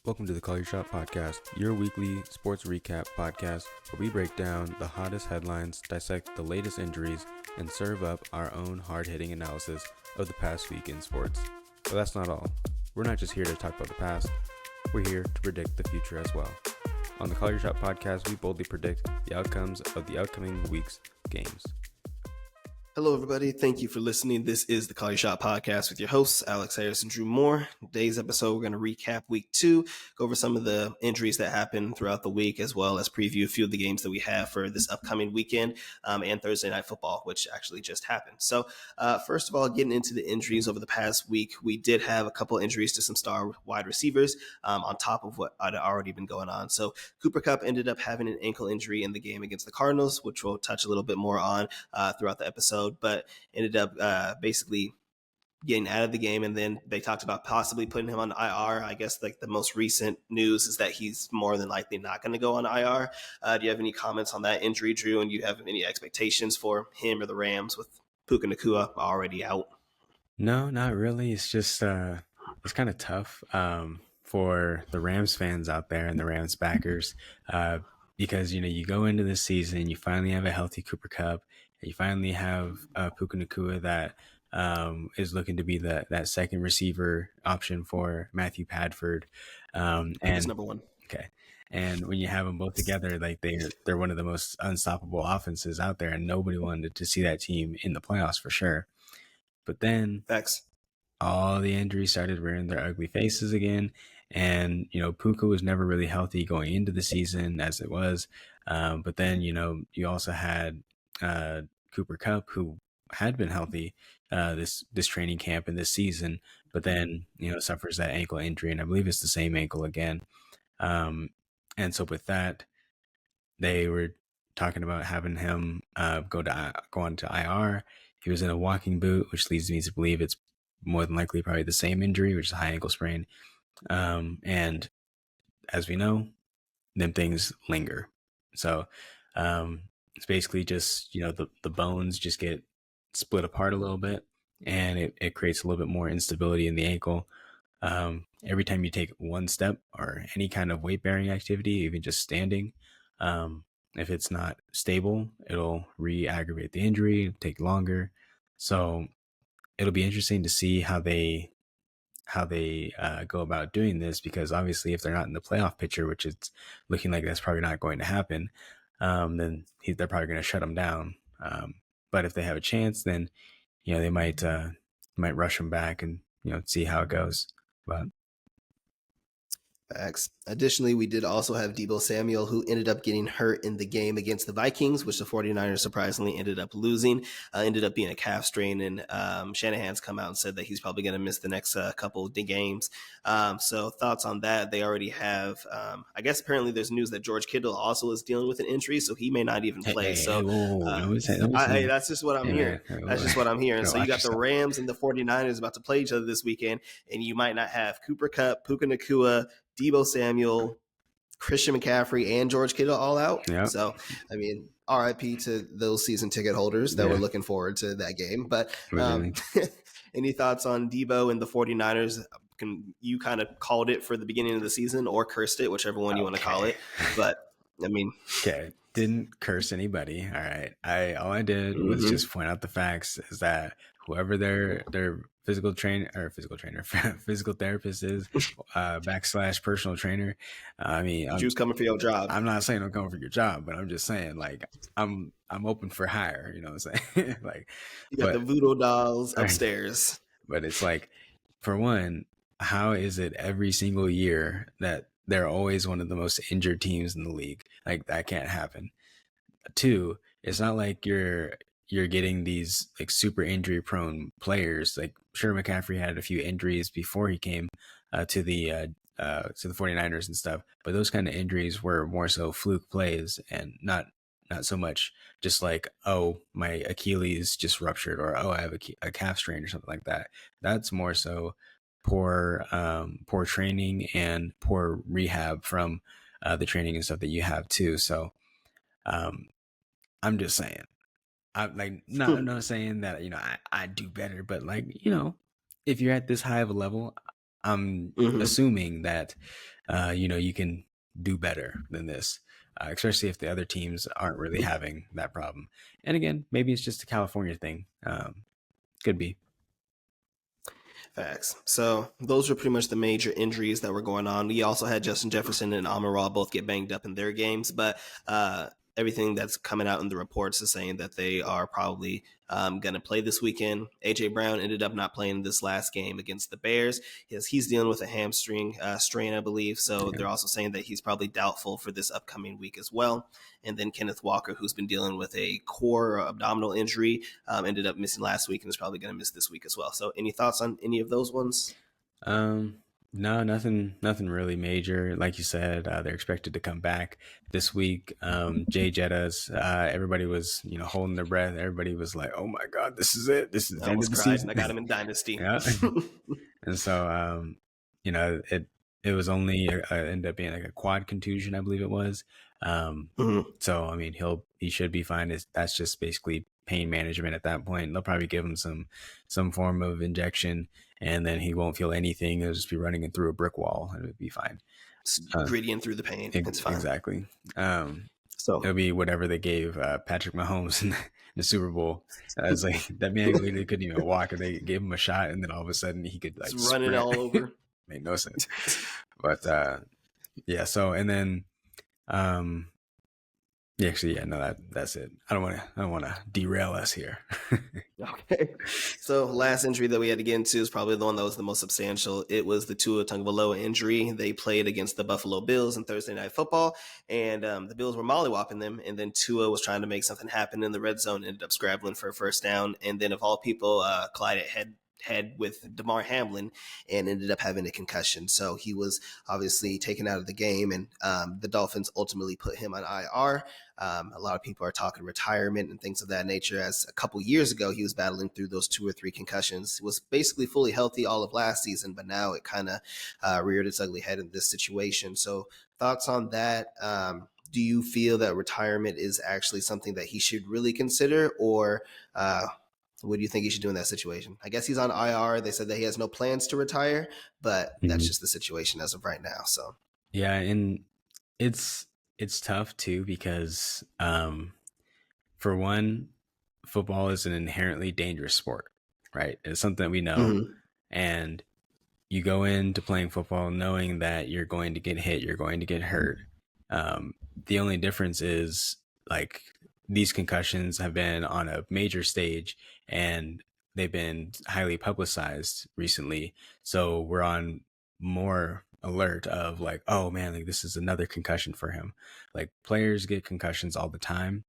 Welcome to the Call Your Shot podcast, your weekly sports recap podcast where we break down the hottest headlines, dissect the latest injuries, and serve up our own hard-hitting analysis of the past week in sports. But that's not all. We're not just here to talk about the past, we're here to predict the future as well. On the Call Your Shot podcast, we boldly predict the outcomes of the upcoming week's games. Hello, everybody. Thank you for listening. This is the Call Your Shot podcast with your hosts, Alex Harris and Drew Moore. Today's episode, we're going to recap week 2, go over some of the injuries that happened throughout the week, as well as preview a few of the games that we have for this upcoming weekend and Thursday Night Football, which actually just happened. So first of all, getting into the injuries over the past week, we did have a couple injuries to some star wide receivers on top of what had already been going on. So Cooper Kupp ended up having an ankle injury in the game against the Cardinals, which we'll touch a little bit more on throughout the episode. But ended up basically getting out of the game. And then they talked about possibly putting him on IR. I guess like the most recent news is that he's more than likely not going to go on IR. Do you have any comments on that injury, Drew? And do you have any expectations for him or the Rams with Puka Nacua already out? No, not really. It's just it's kind of tough for the Rams fans out there and the Rams backers because you go into this season, you finally have a healthy Cooper Kupp, and you finally have Puka Nacua that is looking to be that second receiver option for Matthew Padford. And number one. Okay. And when you have them both together, like they're one of the most unstoppable offenses out there, and nobody wanted to see that team in the playoffs for sure. But then all the injuries started rearing their ugly faces again. And, Puka was never really healthy going into the season as it was. But then, you also had Cooper Kupp, who had been healthy this training camp and this season, but then, suffers that ankle injury. And I believe it's the same ankle again. And so with that, they were talking about having him go on to IR. He was in a walking boot, which leads me to believe it's more than likely probably the same injury, which is a high ankle sprain. And as we know, them things linger. So it's basically just, the bones just get split apart a little bit, and it creates a little bit more instability in the ankle. Every time you take one step or any kind of weight-bearing activity, even just standing, if it's not stable, it'll re-aggravate the injury, take longer. So it'll be interesting to see how they go about doing this, because obviously if they're not in the playoff picture, which it's looking like that's probably not going to happen, then they're probably going to shut him down. But if they have a chance, then they might rush him back and see how it goes. But Facts. Additionally, we did also have Deebo Samuel, who ended up getting hurt in the game against the Vikings, which the 49ers surprisingly ended up losing. Ended up being a calf strain, and Shanahan's come out and said that he's probably going to miss the next couple of games. So thoughts on that? They already have, I guess apparently there's news that George Kittle also is dealing with an injury, so he may not even play. That's just what I'm hearing. That's just what I'm hearing. So you got the Rams and the 49ers about to play each other this weekend, and you might not have Cooper Kupp, Puka Nacua, Deebo Samuel, Christian McCaffrey, and George Kittle all out. Yep. So, I mean, RIP to those season ticket holders that were looking forward to that game. But any thoughts on Deebo and the 49ers? You kind of called it for the beginning of the season, or cursed it, whichever one you want to call it. But, I mean. Okay. Didn't curse anybody. All right. All I did was just point out the facts, is that whoever their physical therapist is, / personal trainer. I mean, Drew's coming for your job. I'm not saying I'm coming for your job, but I'm just saying, like, I'm open for hire. You know what I'm saying? Like, you got the voodoo dolls upstairs. But it's like, for one, how is it every single year that they're always one of the most injured teams in the league? Like, that can't happen. 2, it's not like you're getting these like super injury prone players. Like, sure, McCaffrey had a few injuries before he came to the 49ers and stuff, but those kind of injuries were more so fluke plays, and not so much just like, oh, my Achilles just ruptured, or oh, I have a calf strain or something like that. That's more so poor training and poor rehab from the training and stuff that you have too. So I'm just saying, I'm like, I'm not saying that I do better, but like, if you're at this high of a level, I'm assuming that you can do better than this, especially if the other teams aren't really having that problem. And again, maybe it's just a California thing. Could be. Facts. So those were pretty much the major injuries that were going on. We also had Justin Jefferson and Amon-Ra both get banged up in their games, but everything that's coming out in the reports is saying that they are probably going to play this weekend. A.J. Brown ended up not playing this last game against the Bears because he's dealing with a hamstring strain, I believe. So they're also saying that he's probably doubtful for this upcoming week as well. And then Kenneth Walker, who's been dealing with a core abdominal injury, ended up missing last week and is probably going to miss this week as well. So any thoughts on any of those ones? No, nothing really major. Like you said, they're expected to come back this week. Jay Jettas, everybody was, holding their breath. Everybody was like, "Oh my God, this is it. This is the end of the season." I got him in Dynasty. Yeah. And so, it was only ended up being like a quad contusion, I believe it was. So I mean, he should be fine. That's just basically pain management at that point. They'll probably give him some form of injection, and then he won't feel anything. He'll just be running through a brick wall, and it'll be fine. Grittying through the pain. It's fine. Exactly. So it'll be whatever they gave Patrick Mahomes in the Super Bowl. I was like, that man literally couldn't even walk, and they gave him a shot, and then all of a sudden he could like run it all over. Made no sense. But yeah. So and then that's it. I don't want to derail us here. Okay. So last injury that we had to get into is probably the one that was the most substantial. It was the Tua Tagovailoa injury. They played against the Buffalo Bills in Thursday Night Football, and the Bills were mollywhopping them. And then Tua was trying to make something happen in the red zone, ended up scrabbling for a first down. And then of all people, collided head with DeMar Hamlin and ended up having a concussion. So he was obviously taken out of the game, and the Dolphins ultimately put him on IR. A lot of people are talking retirement and things of that nature, as a couple years ago he was battling through those 2 or 3 concussions. He was basically fully healthy all of last season, but now it kind of reared its ugly head in this situation. So thoughts on that? Do you feel that retirement is actually something that he should really consider, or what do you think he should do in that situation? I guess he's on IR. They said that he has no plans to retire, but that's just the situation as of right now. So yeah, and it's tough too because for one, football is an inherently dangerous sport, right? It's something that we know, and you go into playing football knowing that you're going to get hit, you're going to get hurt. The only difference is like these concussions have been on a major stage and they've been highly publicized recently. So we're on more alert of like, oh man, like this is another concussion for him. Like players get concussions all the time.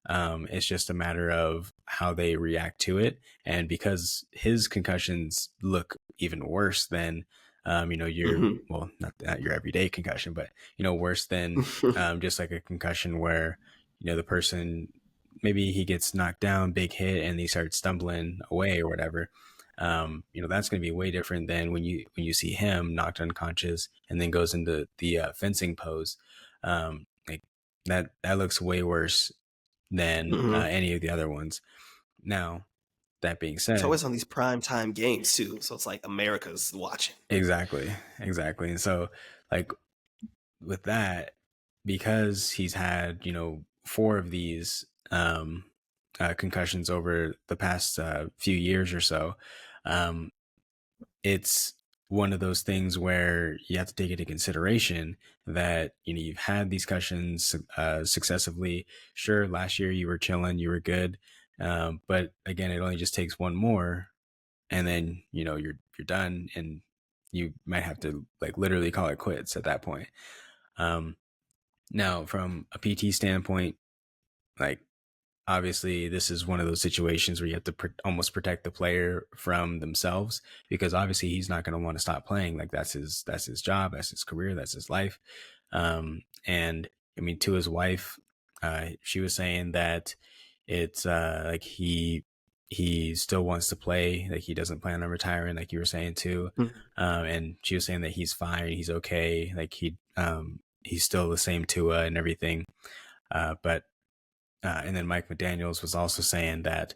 It's just a matter of how they react to it. And because his concussions look even worse than your well, not your everyday concussion, but worse than just like a concussion where the person, maybe he gets knocked down, big hit, and he starts stumbling away or whatever. That's going to be way different than when you see him knocked unconscious and then goes into the fencing pose. Like that looks way worse than any of the other ones. Now, that being said, it's always on these prime time games too, so it's like America's watching. Exactly. And so like with that, because he's had 4 of these concussions over the past few years or so, it's one of those things where you have to take into consideration that you've had these concussions successively. Sure, last year you were chilling, you were good, but again, it only just takes one more, and then you're done, and you might have to like literally call it quits at that point. Now, from a PT standpoint, like obviously this is one of those situations where you have to almost protect the player from themselves, because obviously he's not going to want to stop playing. Like that's his job, that's his career, that's his life. And I mean, to his wife, she was saying that it's like he still wants to play, like he doesn't plan on retiring, like you were saying too. And she was saying that he's fine, he's okay, like he's still the same Tua and everything. But and then Mike McDaniels was also saying that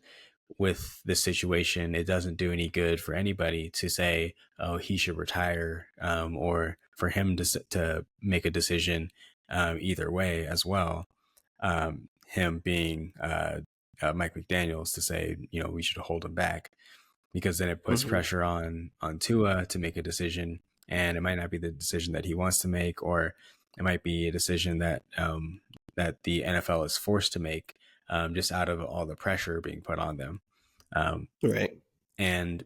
with this situation, it doesn't do any good for anybody to say, oh, he should retire, or for him to make a decision either way as well. Him being Mike McDaniels to say, we should hold him back, because then it puts pressure on Tua to make a decision, and it might not be the decision that he wants to make, or it might be a decision that that the NFL is forced to make, just out of all the pressure being put on them. Right. And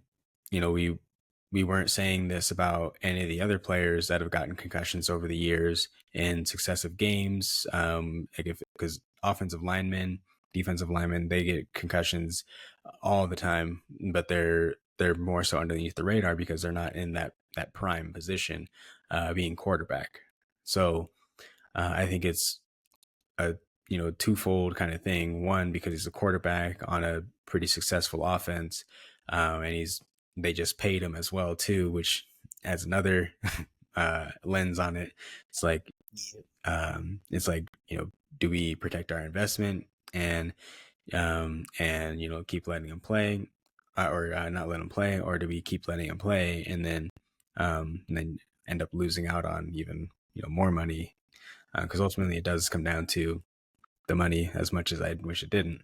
we weren't saying this about any of the other players that have gotten concussions over the years in successive games, because offensive linemen, defensive linemen, they get concussions all the time, but they're more so underneath the radar because they're not in that prime position, being quarterback. So I think it's a twofold kind of thing. One, because he's a quarterback on a pretty successful offense, and they just paid him as well too, which adds another lens on it. It's like do we protect our investment and keep letting him play, or not let him play, or do we keep letting him play and then end up losing out on even more money, because ultimately it does come down to the money, as much as I wish it didn't.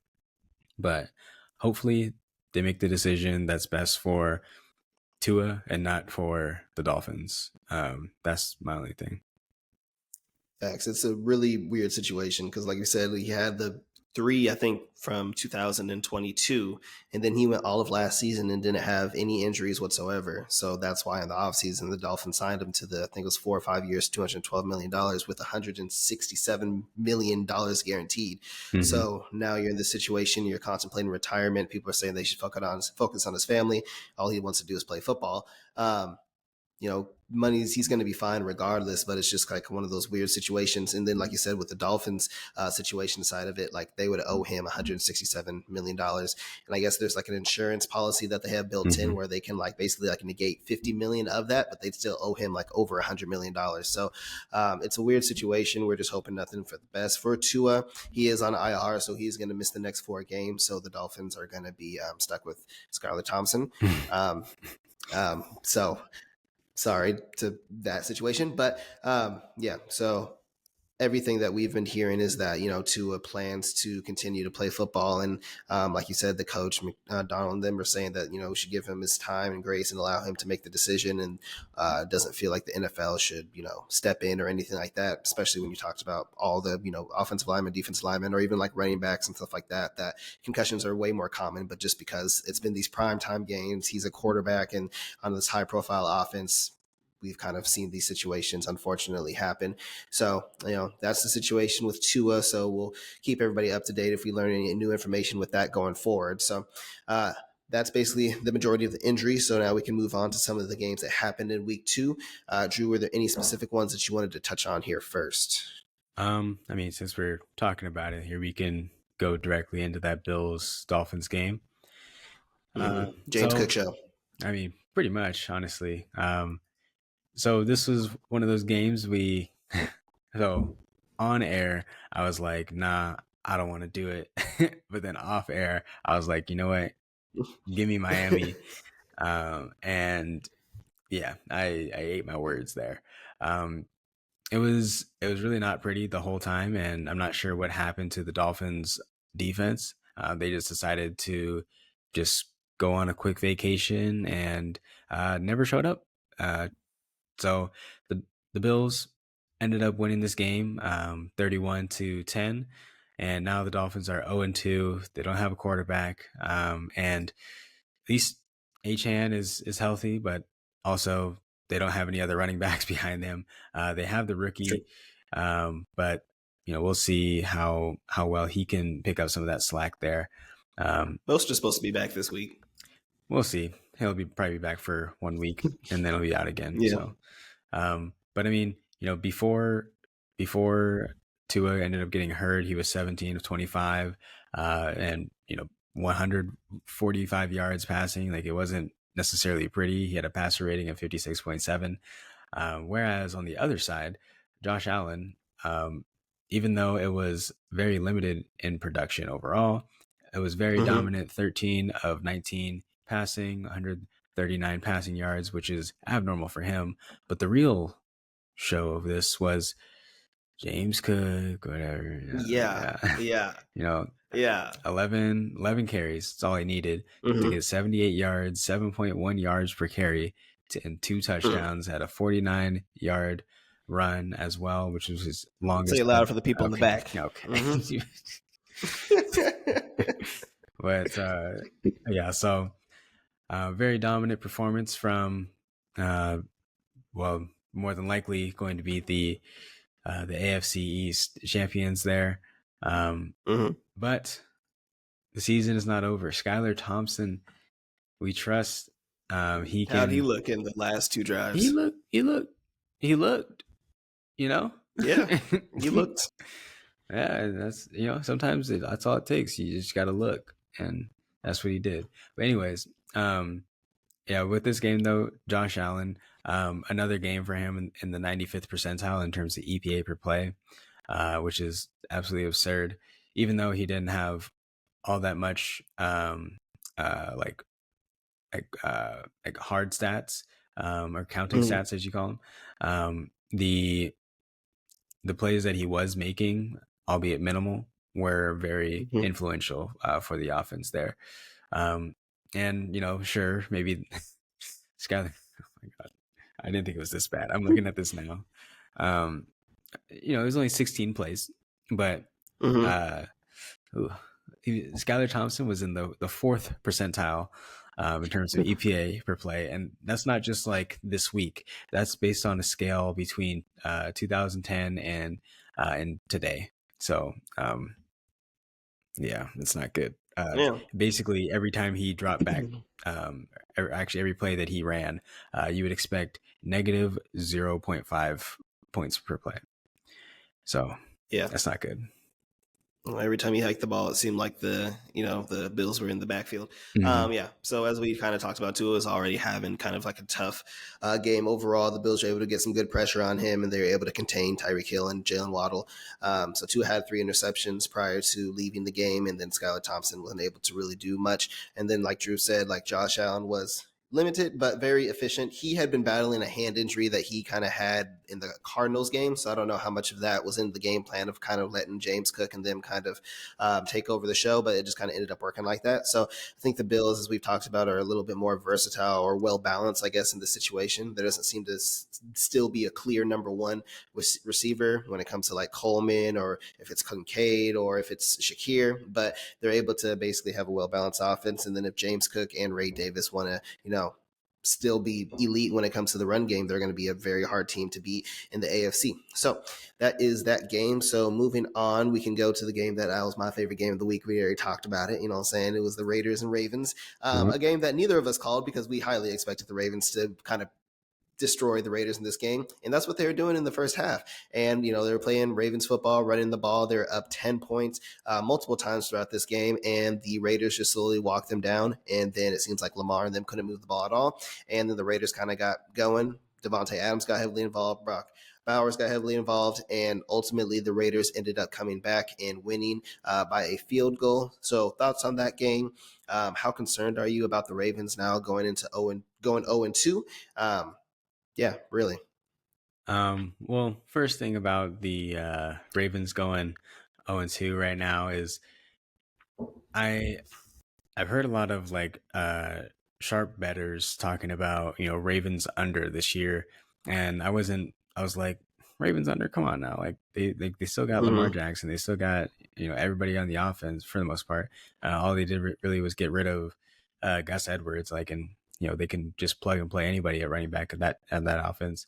But hopefully they make the decision that's best for Tua and not for the Dolphins. That's my only thing. Facts. It's a really weird situation because, like you said, he had the 3, I think, from 2022, and then he went all of last season and didn't have any injuries whatsoever. So that's why in the offseason, the Dolphins signed him to I think it was 4 or 5 years, $212 million with $167 million guaranteed. Mm-hmm. So now you're in this situation, you're contemplating retirement. People are saying they should focus on his family. All he wants to do is play football. Money's, he's going to be fine regardless, but it's just like one of those weird situations. And then, like you said, with the Dolphins situation side of it, like they would owe him $167 million. And I guess there's like an insurance policy that they have built in where they can basically negate 50 million of that, but they'd still owe him over $100 million. So it's a weird situation. We're just hoping nothing for the best for Tua. He is on IR, so he's going to miss the next 4 games. So the Dolphins are going to be stuck with Skylar Thompson. So sorry to that situation, but so everything that we've been hearing is that Tua plans to continue to play football, and like you said, the coach Donald and them are saying that we should give him his time and grace and allow him to make the decision, and doesn't feel like the NFL should step in or anything like that, especially when you talked about all the offensive linemen, defensive linemen, or even running backs and stuff like that, that concussions are way more common. But just because it's been these prime time games, he's a quarterback, and on this high profile offense, we've kind of seen these situations unfortunately happen. So, that's the situation with Tua. So we'll keep everybody up to date if we learn any new information with that going forward. So that's basically the majority of the injuries. So now we can move on to some of the games that happened in week 2. Drew, were there any specific ones that you wanted to touch on here first? Since we're talking about it here, we can go directly into that Bills-Dolphins game. James Cook show. Pretty much, honestly. So this was one of those games so on air, I was like, nah, I don't want to do it. But then off air, I was like, you know what? Give me Miami. And yeah, I ate my words there. It was really not pretty the whole time. And I'm not sure what happened to the Dolphins defense. They just decided to just go on a quick vacation and never showed up. So the Bills ended up winning this game 31-10, and now the Dolphins are 0-2. They don't have a quarterback, and at least Achane is healthy, but also they don't have any other running backs behind them. They have the rookie, but we'll see how well he can pick up some of that slack there. Most are supposed to be back this week. We'll see. He'll probably be back for 1 week and then he'll be out again. Yeah. So, but before Tua ended up getting hurt, he was 17 of 25, and 145 yards passing. It wasn't necessarily pretty. He had a passer rating of 56.7. Whereas on the other side, Josh Allen, even though it was very limited in production overall, it was very dominant, 13 of 19 passing, 139 passing yards, which is abnormal for him. But the real show of this was James Cook, whatever. Yeah. 11 carries. That's all he needed to get 78 yards, 7.1 yards per carry, and 2 touchdowns. Had a 49-yard run as well, which was his longest. Say it louder for the people in the back. Okay. But so very dominant performance from more than likely going to be the AFC East champions there. But the season is not over. Skylar Thompson, we trust How'd he look in the last 2 drives? He looked, you know? Yeah, he looked. Yeah, that's, sometimes that's all it takes. You just got to look, and that's what he did. But anyways, with this game though, Josh Allen, another game for him in the 95th percentile in terms of EPA per play, which is absolutely absurd. Even though he didn't have all that much like hard stats or counting stats, as you call them, the plays that he was making, albeit minimal, were very influential for the offense there. And sure, maybe Skyler. Oh my God, I didn't think it was this bad. I'm looking at this now. It was only 16 plays, but Skylar Thompson was in the 4th percentile in terms of EPA per play, and that's not just like this week. That's based on a scale between 2010 and today. So it's not good. Basically, every time he dropped back, actually every play that he ran, you would expect negative 0.5 points per play. So that's not good. Every time he hiked the ball, it seemed like the Bills were in the backfield. So as we kind of talked about, Tua was already having kind of like a tough game overall. The Bills were able to get some good pressure on him, and they were able to contain Tyreek Hill and Jalen Waddle. So Tua had 3 interceptions prior to leaving the game, and then Skylar Thompson wasn't able to really do much. And then, like Drew said, like Josh Allen was limited but very efficient. He had been battling a hand injury that he kind of had in the Cardinals game, so I don't know how much of that was in the game plan of kind of letting James Cook and them kind of take over the show, but it just kind of ended up working like that. So I think the Bills, as we've talked about, are a little bit more versatile or well balanced, I guess, in the situation. There doesn't seem to still be a clear number 1 receiver when it comes to like Coleman, or if it's Kincaid, or if it's Shakir, but they're able to basically have a well balanced offense. And then if James Cook and Ray Davis want to still be elite when it comes to the run game, they're going to be a very hard team to beat in the AFC. So that is that game. So moving on, we can go to the game that was my favorite game of the week. We already talked about it. It was the Raiders and Ravens, a game that neither of us called because we highly expected the Ravens to kind of destroy the Raiders in this game. And that's what they were doing in the first half. And, they were playing Ravens football, running the ball. They're up 10 points multiple times throughout this game. And the Raiders just slowly walked them down. And then it seems like Lamar and them couldn't move the ball at all. And then the Raiders kind of got going. Devontae Adams got heavily involved. Brock Bowers got heavily involved. And ultimately the Raiders ended up coming back and winning by a field goal. So thoughts on that game? How concerned are you about the Ravens now going 0-2? Yeah, really. Well, first thing about the Ravens going 0-2 right now is I've heard a lot of like sharp bettors talking about Ravens under this year, and I was like, Ravens under, come on now, like they still got Lamar Jackson, they still got everybody on the offense for the most part. All they did really was get rid of Gus Edwards, like, and they can just plug and play anybody at running back at that offense.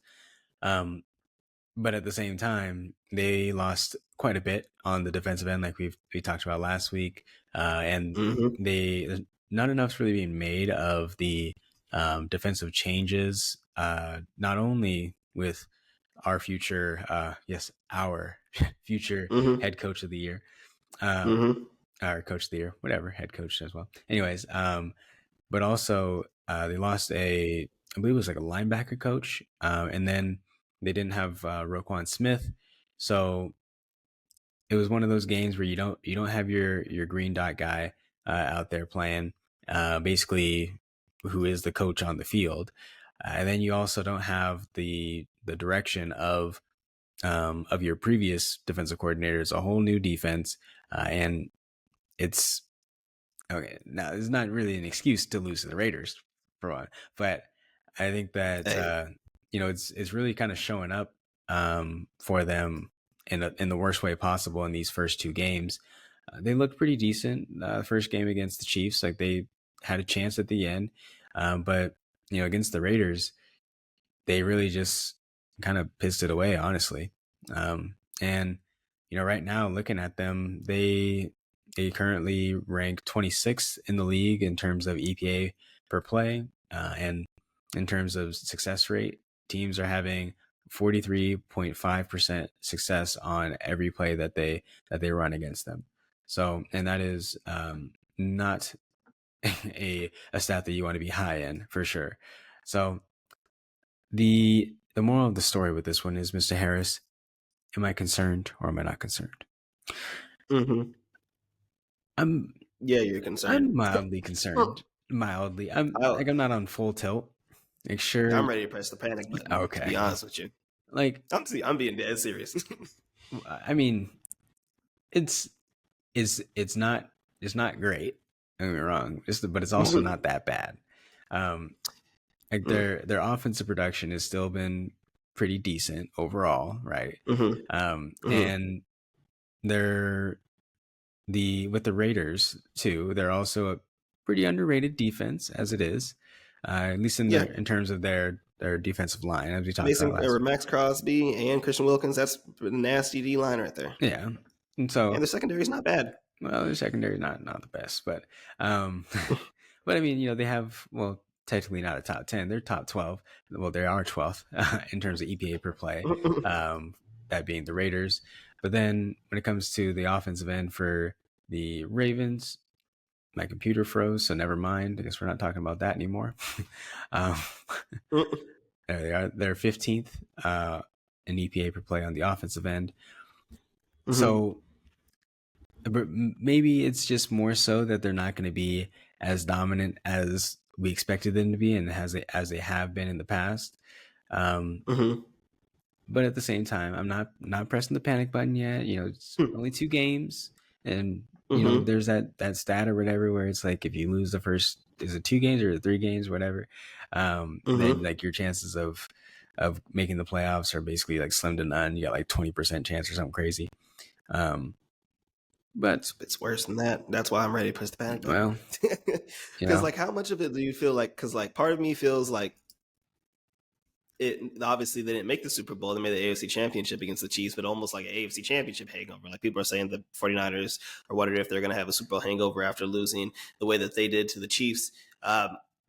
But at the same time, they lost quite a bit on the defensive end, like we talked about last week, and they not enough's really being made of the defensive changes. Not only with our future, our future head coach of the year, our coach of the year, whatever, head coach as well. Anyways, but also they lost I believe it was like a linebacker coach, and then they didn't have Roquan Smith, so it was one of those games where you don't have your green dot guy, out there playing, basically who is the coach on the field. And then you also don't have the direction of your previous defensive coordinators, a whole new defense, and it's okay. Now, it's not really an excuse to lose to the Raiders, for one, but I think that it's really kind of showing up for them in the worst way possible in these first two games. They looked pretty decent. First game against the Chiefs, like they had a chance at the end, but against the Raiders, they really just kind of pissed it away, honestly. And right now, looking at them, they currently rank 26th in the league in terms of EPA per play, and in terms of success rate, teams are having 43.5% success on every play that they run against them. So, and that is not a stat that you want to be high in, for sure. So the moral of the story with this one is, Mr. Harris, am I concerned or am I not concerned? Mm-hmm. Yeah, you're concerned. I'm mildly concerned. Mildly. I'm not on full tilt. Like, sure, I'm ready to press the panic button. Okay. To be honest with you. Like, I'm being dead serious. I mean, it's not great. Don't get me wrong. But it's also not that bad. Like their offensive production has still been pretty decent overall, right? And with the Raiders too, they're also a pretty underrated defense as it is, at least in terms of their defensive line, as we talked about last week. Max Crosby and Christian Wilkins, that's a nasty D line right there. Yeah, and the secondary is not bad. Well, their secondary is not the best, but but I mean, they have, well, technically not a top 10. They're top 12. Well, they are 12th in terms of EPA per play, that being the Raiders. But then when it comes to the offensive end for the Ravens, my computer froze, so never mind. I guess we're not talking about that anymore. There they are. They're 15th in EPA per play on the offensive end. So but maybe it's just more so that they're not going to be as dominant as we expected them to be, and as they have been in the past. But at the same time, I'm not pressing the panic button yet. It's only 2 games, and there's that stat or whatever where it's like, if you lose the first, is it 2 games or 3 games, whatever, then like your chances of making the playoffs are basically like slim to none. You got like 20% chance or something crazy. But it's worse than that. That's why I'm ready to push the panic button. Well, because like, how much of it do you feel like? Because like, part of me feels like it. Obviously, they didn't make the Super Bowl. They made the AFC Championship against the Chiefs, but almost like an AFC Championship hangover. Like, people are saying the 49ers are wondering if they're going to have a Super Bowl hangover after losing the way that they did to the Chiefs.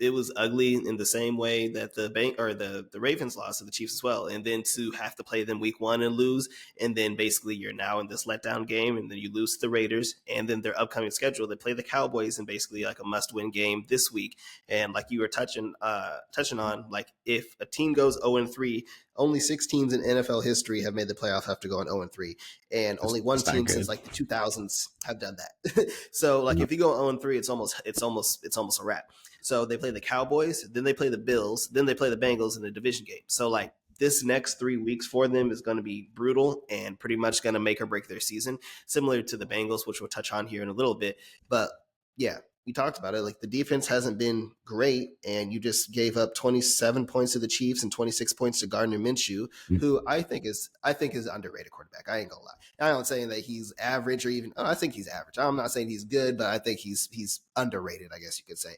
It was ugly in the same way that the Ravens lost to the Chiefs as well. And then to have to play them week 1 and lose, and then basically you're now in this letdown game, and then you lose to the Raiders, and then their upcoming schedule, they play the Cowboys in basically like a must-win game this week. And like you were touching on, like, if a team goes 0-3, only 6 teams in NFL history have made the playoff after going 0-3, and only one team since like the 2000s have done that. So like, if you go 0-3, it's almost a wrap. So they play the Cowboys, then they play the Bills, then they play the Bengals in the division game. So like, this next 3 weeks for them is going to be brutal and pretty much going to make or break their season, similar to the Bengals, which we'll touch on here in a little bit. But yeah, we talked about it. Like, the defense hasn't been great, and you just gave up 27 points to the Chiefs and 26 points to Gardner Minshew, who I think is an underrated quarterback. I ain't gonna lie. I'm not saying that he's average, or even, I think he's average. I'm not saying he's good, but I think he's underrated, I guess you could say.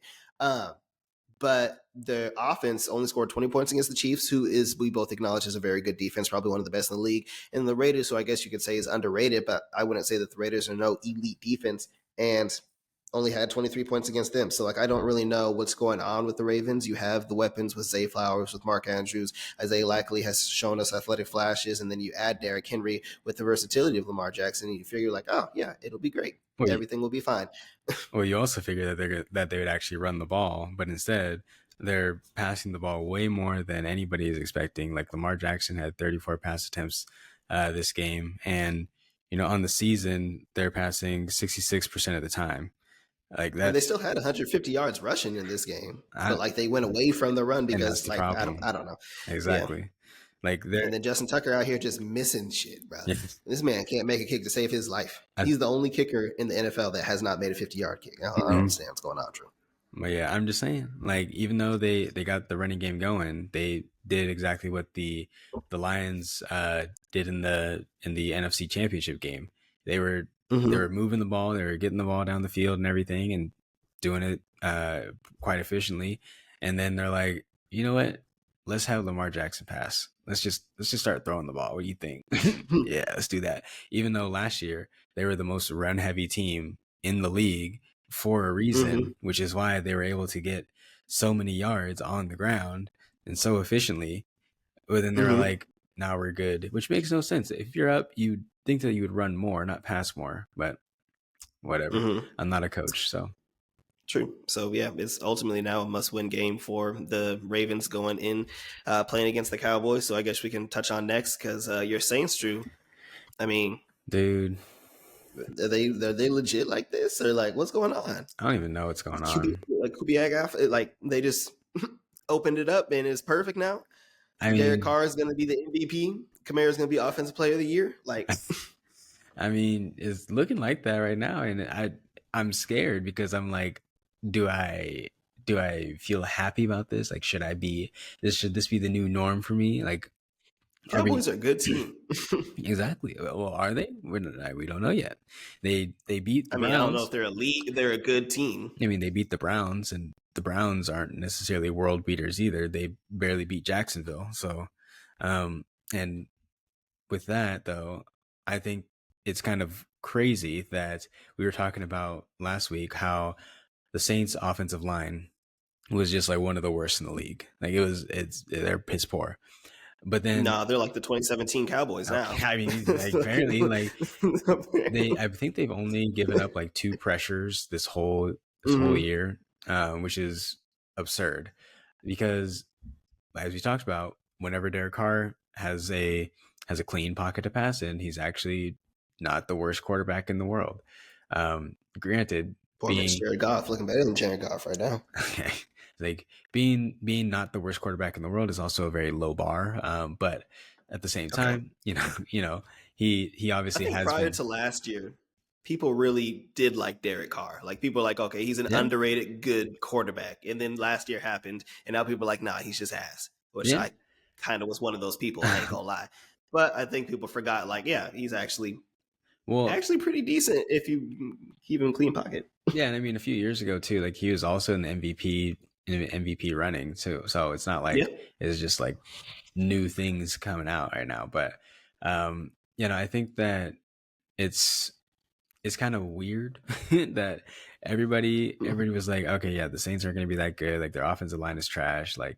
But the offense only scored 20 points against the Chiefs, who we both acknowledge is a very good defense, probably one of the best in the league. And the Raiders, who I guess you could say is underrated, but I wouldn't say that the Raiders are no elite defense, and only had 23 points against them. So like, I don't really know what's going on with the Ravens. You have the weapons with Zay Flowers, with Mark Andrews. Isaiah Likely has shown us athletic flashes. And then you add Derrick Henry with the versatility of Lamar Jackson, and you figure like, oh yeah, it'll be great. Everything will be fine. Well, you also figure that they would actually run the ball, but instead they're passing the ball way more than anybody is expecting. Like, Lamar Jackson had 34 pass attempts this game, and on the season they're passing 66% of the time. Like But they still had 150 yards rushing in this game, but like they went away from the run because like I don't know. Exactly. Yeah. Like and then Justin Tucker out here just missing shit, bro. Yeah. This man can't make a kick to save his life. He's the only kicker in the NFL that has not made a 50-yard kick. I don't understand what's going on, Drew. But yeah, I'm just saying, like, even though they got the running game going, they did exactly what the Lions did in the NFC Championship game. They were moving the ball, they were getting the ball down the field and everything, and doing it quite efficiently. And then they're like, you know what? Let's have Lamar Jackson pass. Let's just start throwing the ball. What do you think? Yeah, let's do that. Even though last year they were the most run heavy team in the league for a reason, which is why they were able to get so many yards on the ground and so efficiently. But then they were like, now we're good, which makes no sense. If you're up, you'd think that you would run more, not pass more, but whatever. I'm not a coach, so. True. So yeah, it's ultimately now a must-win game for the Ravens going in, playing against the Cowboys. So I guess we can touch on next because your Saints, Drew. I mean, dude, are they legit like this or like what's going on? I don't even know what's going on. Like Kubiak, like they just opened it up and it's perfect now. I mean, Derek Carr is going to be the MVP. Kamara is going to be Offensive Player of the Year. Like, I mean, it's looking like that right now, and I'm scared because I'm like, do I feel happy about this? Like, should this be the new norm for me? Like, Cowboys are a good team. Exactly. Well, are they? We don't know yet. They beat the Browns. I don't know if they're elite. They're a good team. I mean, they beat the Browns, and the Browns aren't necessarily world beaters either. They barely beat Jacksonville. So, and with that though, I think it's kind of crazy that we were talking about last week how the Saints offensive line was just like one of the worst in the league. Like they're piss poor. But then they're like the 2017 Cowboys now. I mean, like apparently, like I think they've only given up like 2 pressures this whole year, which is absurd. Because as we talked about, whenever Derek Carr has a clean pocket to pass in, he's actually not the worst quarterback in the world. Granted, Jared Goff looking better than Jared Goff right now. Okay. Like being not the worst quarterback in the world is also a very low bar. But at the same time, he obviously has prior to last year, people really did like Derek Carr. Like people were like, okay, he's an underrated good quarterback. And then last year happened, and now people are like, nah, he's just ass. Which I kind of was one of those people, I ain't gonna lie. But I think people forgot, like, yeah, he's actually pretty decent if you keep him clean pocket. Yeah, and I mean a few years ago too, like he was also in the MVP running too. So it's not like it's just like new things coming out right now. But I think that it's kind of weird that everybody was like, okay, yeah, the Saints aren't going to be that good. Like their offensive line is trash. Like,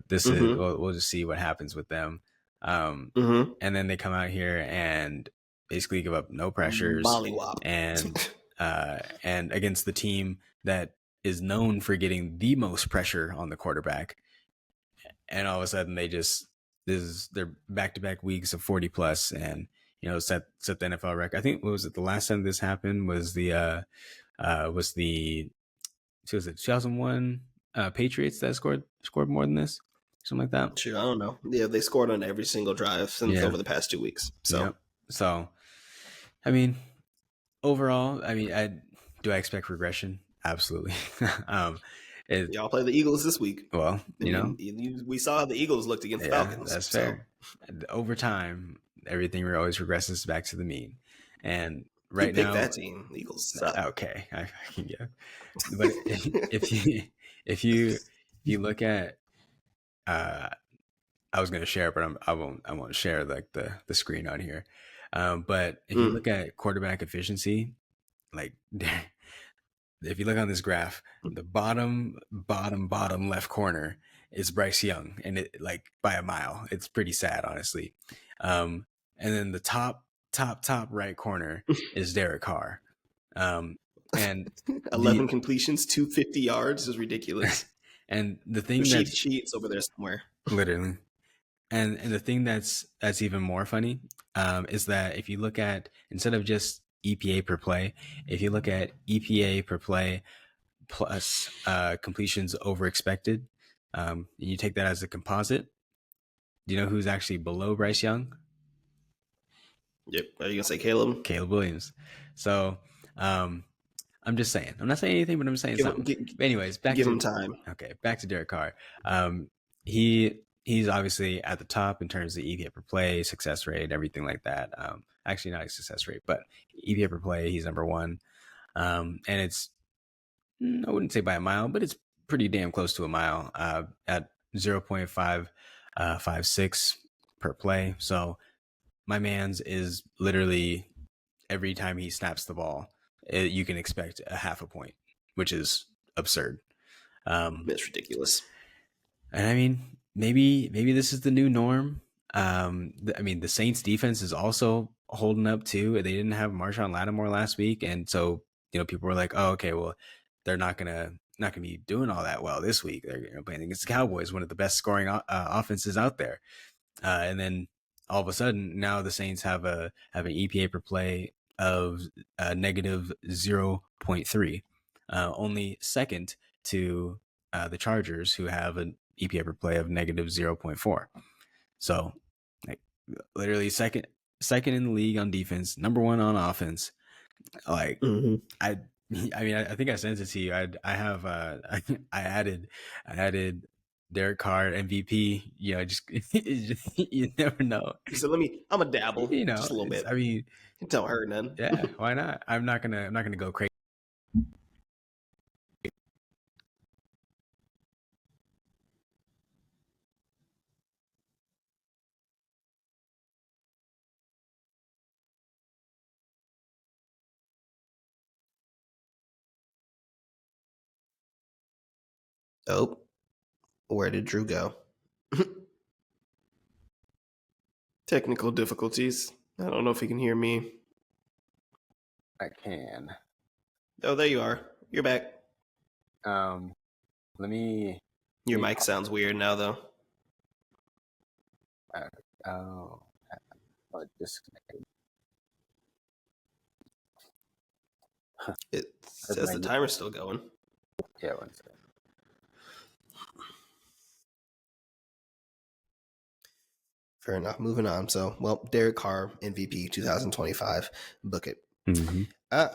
this is we'll just see what happens with them. And then they come out here and basically give up no pressures and against the team that is known for getting the most pressure on the quarterback. And all of a sudden they're back-to-back weeks of 40 plus and, set the NFL record. I think, what was it? The last time this happened was the 2001 Patriots that scored more than this, something like that. Sure. I don't know. Yeah. They scored on every single drive since over the past 2 weeks. So, I mean, overall, I mean, do I expect regression? Absolutely. Y'all play the Eagles this week. Well, we saw how the Eagles looked against the Falcons. That's fair. Over time, everything always regresses back to the mean. And right now, that team, the Eagles suck. Okay, I can get. But if you look at, I was going to share, but I won't share like the screen on here. But if you look at quarterback efficiency, like if you look on this graph, the bottom left corner is Bryce Young, and it like by a mile. It's pretty sad, honestly. And then the top right corner is Derek Carr. And 11 completions, 250 yards is ridiculous. And the thing sheets over there somewhere, literally. And the thing that's even more funny is that if you look at, instead of just EPA per play. If you look at EPA per play plus completions over expected, you take that as a composite. Do you know who's actually below Bryce Young? Yep. Are you gonna say Caleb? Caleb Williams. So I'm just saying. I'm not saying anything, but I'm saying something. But anyways, give him time. Okay, back to Derek Carr. He's obviously at the top in terms of EPA per play, success rate, everything like that. Actually, not a success rate, but EPA per play, he's number one. And it's, I wouldn't say by a mile, but it's pretty damn close to a mile at 0.556 per play. So my man's is literally every time he snaps the ball, you can expect a half a point, which is absurd. It's ridiculous. And I mean, maybe this is the new norm. I mean, the Saints defense is also holding up too. They didn't have Marshawn Lattimore last week, and so people were like, "Oh, okay, well, they're not gonna be doing all that well this week. They're playing against the Cowboys, one of the best scoring offenses out there." And then all of a sudden, now the Saints have an EPA per play of negative 0.3, only second to the Chargers, who have an EPA per play of negative 0.4. So, like, literally second in the league on defense, number one on offense. Like, I mean, I think I sent it to you. I have I added Derek Carr MVP. Just you never know. So I'm a dabble, just a little bit. I mean, it don't hurt none. Yeah, why not? I'm not gonna go crazy. Oh, where did Drew go? Technical difficulties. I don't know if you can hear me. I can. Oh, there you are. You're back. Let me. Your mic sounds weird now, though. Disconnected. It says the timer's still going. Yeah, one second. Fair enough. Moving on. So, Derek Carr, MVP 2025. Book it. Mm-hmm.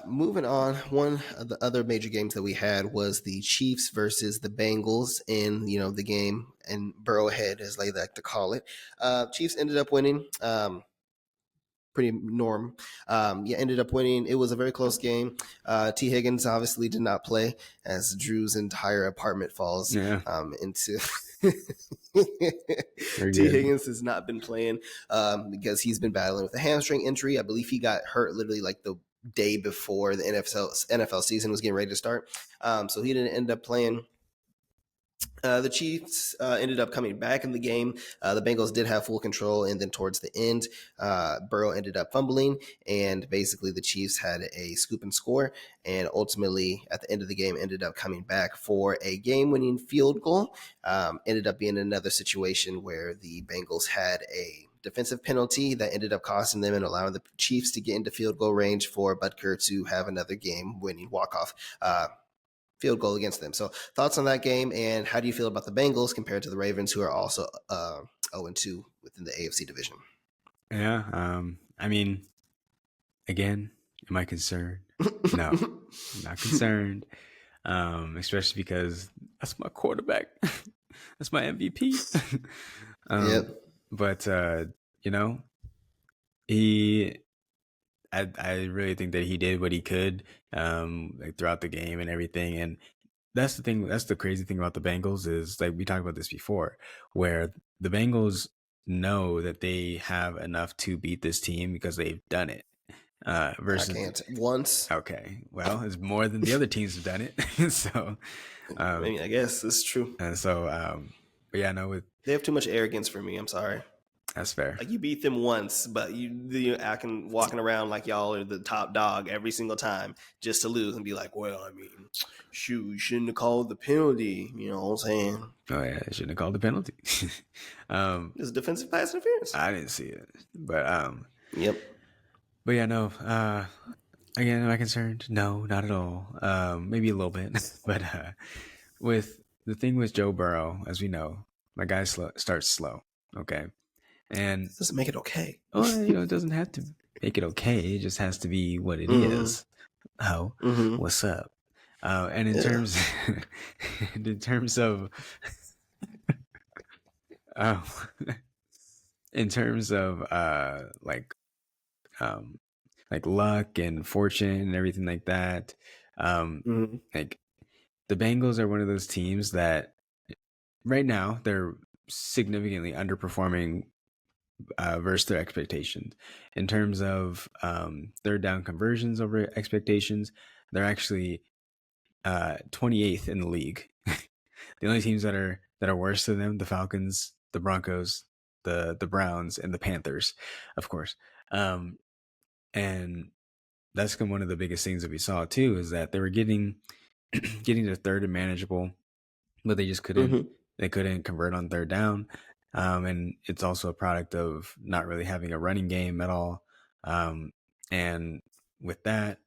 Moving on, one of the other major games that we had was the Chiefs versus the Bengals in, the game and Burrowhead, as they like to call it. Chiefs ended up winning. Pretty norm. Ended up winning. It was a very close game. T. Higgins obviously did not play as Drew's entire apartment falls into. T. Higgins has not been playing because he's been battling with a hamstring injury. I believe he got hurt literally like the day before the NFL season was getting ready to start. So he didn't end up playing. The Chiefs ended up coming back in the game. The Bengals did have full control, and then towards the end, Burrow ended up fumbling, and basically the Chiefs had a scoop and score, and ultimately at the end of the game ended up coming back for a game-winning field goal. Ended up being another situation where the Bengals had a defensive penalty that ended up costing them and allowing the Chiefs to get into field goal range for Butker to have another game-winning walk-off field goal against them. So thoughts on that game, and how do you feel about the Bengals compared to the Ravens, who are also 0-2 within the AFC division? Yeah. I mean, again, am I concerned? No, I'm not concerned. Especially because that's my quarterback. That's my MVP. Yep. But I really think that he did what he could throughout the game and everything. And that's the thing. That's the crazy thing about the Bengals is, like, we talked about this before, where the Bengals know that they have enough to beat this team because they've done it. Versus I can't once. Okay, well, it's more than the other teams have done it. So, I mean, I guess it's true. And so, but yeah, no, they have too much arrogance for me. I'm sorry. That's fair. Like, you beat them once, but you acting walking around like y'all are the top dog every single time just to lose and be like, well, I mean, shoot, you shouldn't have called the penalty. You know what I'm saying? Oh yeah, I shouldn't have called the penalty. It's defensive pass interference. I didn't see it, but Yep. But yeah, no. Again, am I concerned? No, not at all. Maybe a little bit, but with the thing with Joe Burrow, as we know, my guy starts slow. Okay, and Doesn't make it okay. well, it doesn't have to make it okay. It just has to be what it Mm-hmm. is. Oh, Mm-hmm. what's up? And in Yeah. terms, in terms of, oh, in terms of um, like luck and fortune and everything like that, Mm-hmm. like the Bengals are one of those teams that right now they're significantly underperforming versus their expectations in terms of third down conversions over expectations. They're actually 28th in the league. The only teams that are worse than them: the Falcons, the Broncos, the Browns, and the Panthers, of course. And that's one of the biggest things that we saw too, is that they were getting to third and manageable, but they just couldn't. Mm-hmm. They couldn't convert on third down, and it's also a product of not really having a running game at all. And with that,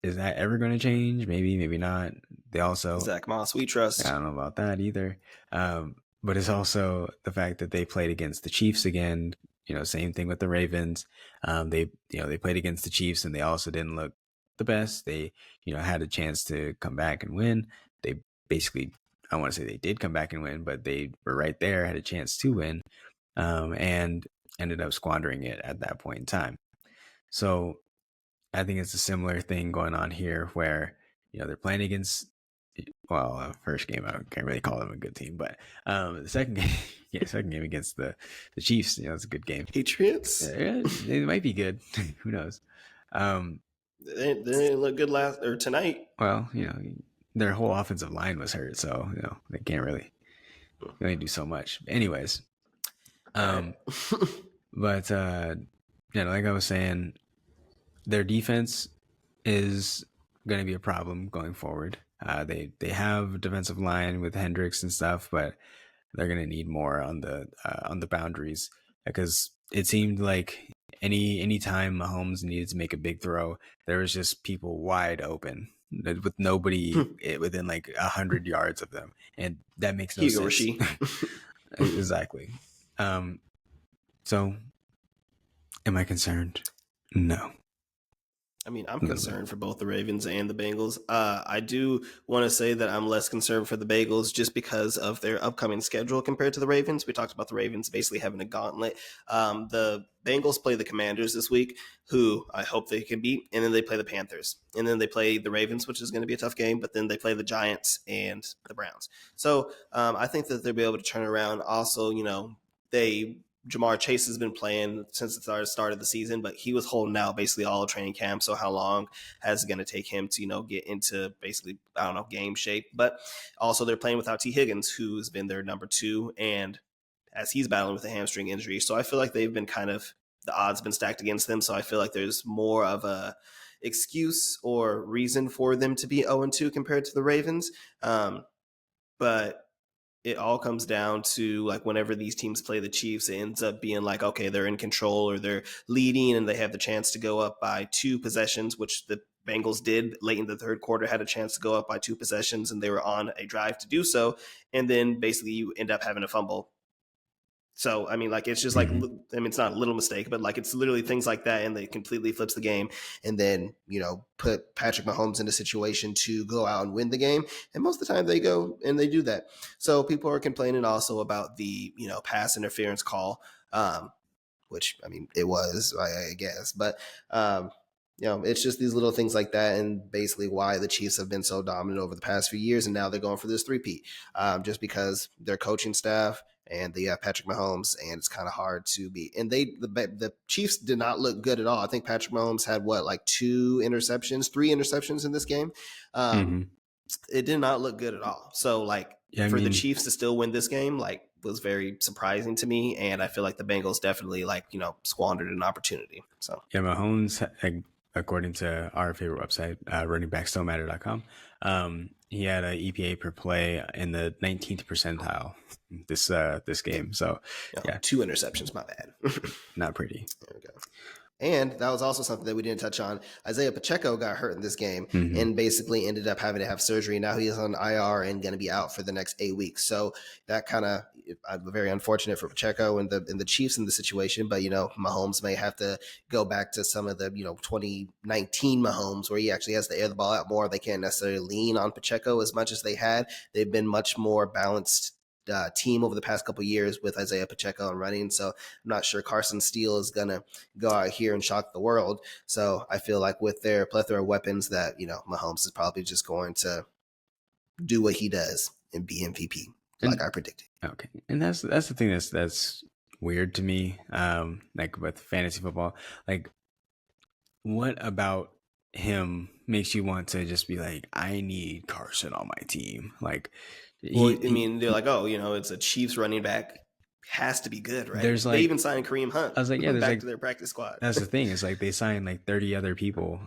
is that ever going to change? Maybe, maybe not. They also, Zach Moss, we trust. I don't know about that either. But it's also the fact that they played against the Chiefs again. Same thing with the Ravens. They played against the Chiefs and they also didn't look the best. They, had a chance to come back and win. They basically, I want to say they did come back and win, but they were right there, had a chance to win, and ended up squandering it at that point in time. So I think it's a similar thing going on here where, they're playing against, well, first game, I can't really call them a good team, but the second game, second game against the Chiefs, it's a good game. Patriots? Yeah, they might be good. Who knows? They didn't look good tonight. Well, their whole offensive line was hurt, so, they can't really do so much. Anyways, Right. but, like I was saying, their defense is going to be a problem going forward. They have a defensive line with Hendricks and stuff, but they're going to need more on the boundaries, because it seemed like any time Mahomes needed to make a big throw, there was just people wide open with nobody within like 100 yards of them, and that makes no sense. Exactly. So, am I concerned? No. I mean, I'm concerned for both the Ravens and the Bengals. I do want to say that I'm less concerned for the Bengals just because of their upcoming schedule compared to the Ravens. We talked about the Ravens basically having a gauntlet. The Bengals play the Commanders this week, who I hope they can beat, and then they play the Panthers. And then they play the Ravens, which is going to be a tough game, but then they play the Giants and the Browns. So I think that they'll be able to turn around. Also, Jamar Chase has been playing since the start of the season, but he was holding out basically all of training camp. So how long is it going to take him to, get into basically, game shape? But also they're playing without T. Higgins, who's been their number 2, and as he's battling with a hamstring injury. So I feel like they've been the odds been stacked against them. So I feel like there's more of a excuse or reason for them to be 0-2 compared to the Ravens. But it all comes down to like whenever these teams play the Chiefs, it ends up being like, okay, they're in control or they're leading and they have the chance to go up by 2 possessions, which the Bengals did late in the third quarter, had a chance to go up by 2 possessions and they were on a drive to do so. And then basically you end up having a fumble. So, I mean, like, it's just like, it's not a little mistake, but like, it's literally things like that. And they completely flips the game and then, put Patrick Mahomes in a situation to go out and win the game. And most of the time they go and they do that. So people are complaining also about the, pass interference call, which, I mean, it was, I guess, but, it's just these little things like that, and basically why the Chiefs have been so dominant over the past few years, and now they're going for this three-peat, just because their coaching staff and they have Patrick Mahomes, and it's kind of hard to beat. And the Chiefs did not look good at all. I think Patrick Mahomes had 3 interceptions in this game. It did not look good at all. So the Chiefs to still win this game, was very surprising to me, and I feel like the Bengals definitely squandered an opportunity. So yeah, Mahomes, according to our favorite website, runningbacksdon'tmatter.com, he had an EPA per play in the 19th percentile this game. So 2 interceptions, my bad. Not pretty. There we go. And that was also something that we didn't touch on. Isaiah Pacheco got hurt in this game and basically ended up having to have surgery. Now he is on IR and going to be out for the next 8 weeks. So that kind of very unfortunate for Pacheco and the Chiefs in the situation. But, Mahomes may have to go back to some of the, 2019 Mahomes where he actually has to air the ball out more. They can't necessarily lean on Pacheco as much as they had. They've been much more balanced team over the past couple of years with Isaiah Pacheco and running. So I'm not sure Carson Steele is going to go out here and shock the world. So I feel like with their plethora of weapons that, Mahomes is probably just going to do what he does and be MVP like I predicted. Okay. And that's the thing that's weird to me. Like with fantasy football, like what about him makes you want to just be like, I need Carson on my team? Like, they're like, it's a Chiefs running back. Has to be good, right? They even signed Kareem Hunt. I was like, yeah, back to their practice squad. That's the thing. It's like they signed like 30 other people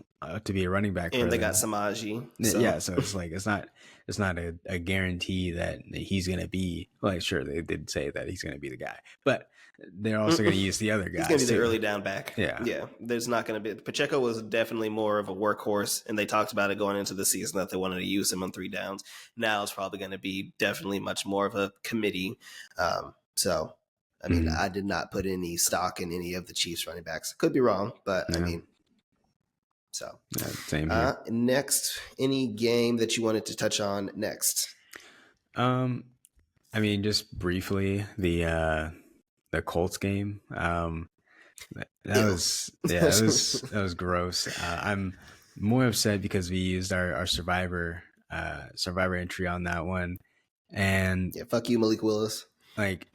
to be a running back, and they got Samaji. So. Yeah, so it's like it's not a guarantee that he's gonna be. Well, sure, they did say that he's gonna be the guy, but they're also gonna use the other guys. He's gonna be the early down back. Yeah. There's not gonna be. Pacheco was definitely more of a workhorse, and they talked about it going into the season that they wanted to use him on 3 downs. Now it's probably going to be definitely much more of a committee. So, I mean, I did not put any stock in any of the Chiefs running backs. Could be wrong, but I mean, so. Yeah, same here. Next, any game that you wanted to touch on next? I mean, just briefly, the Colts game. That was gross. I'm more upset because we used our survivor entry on that one, and fuck you, Malik Willis. Like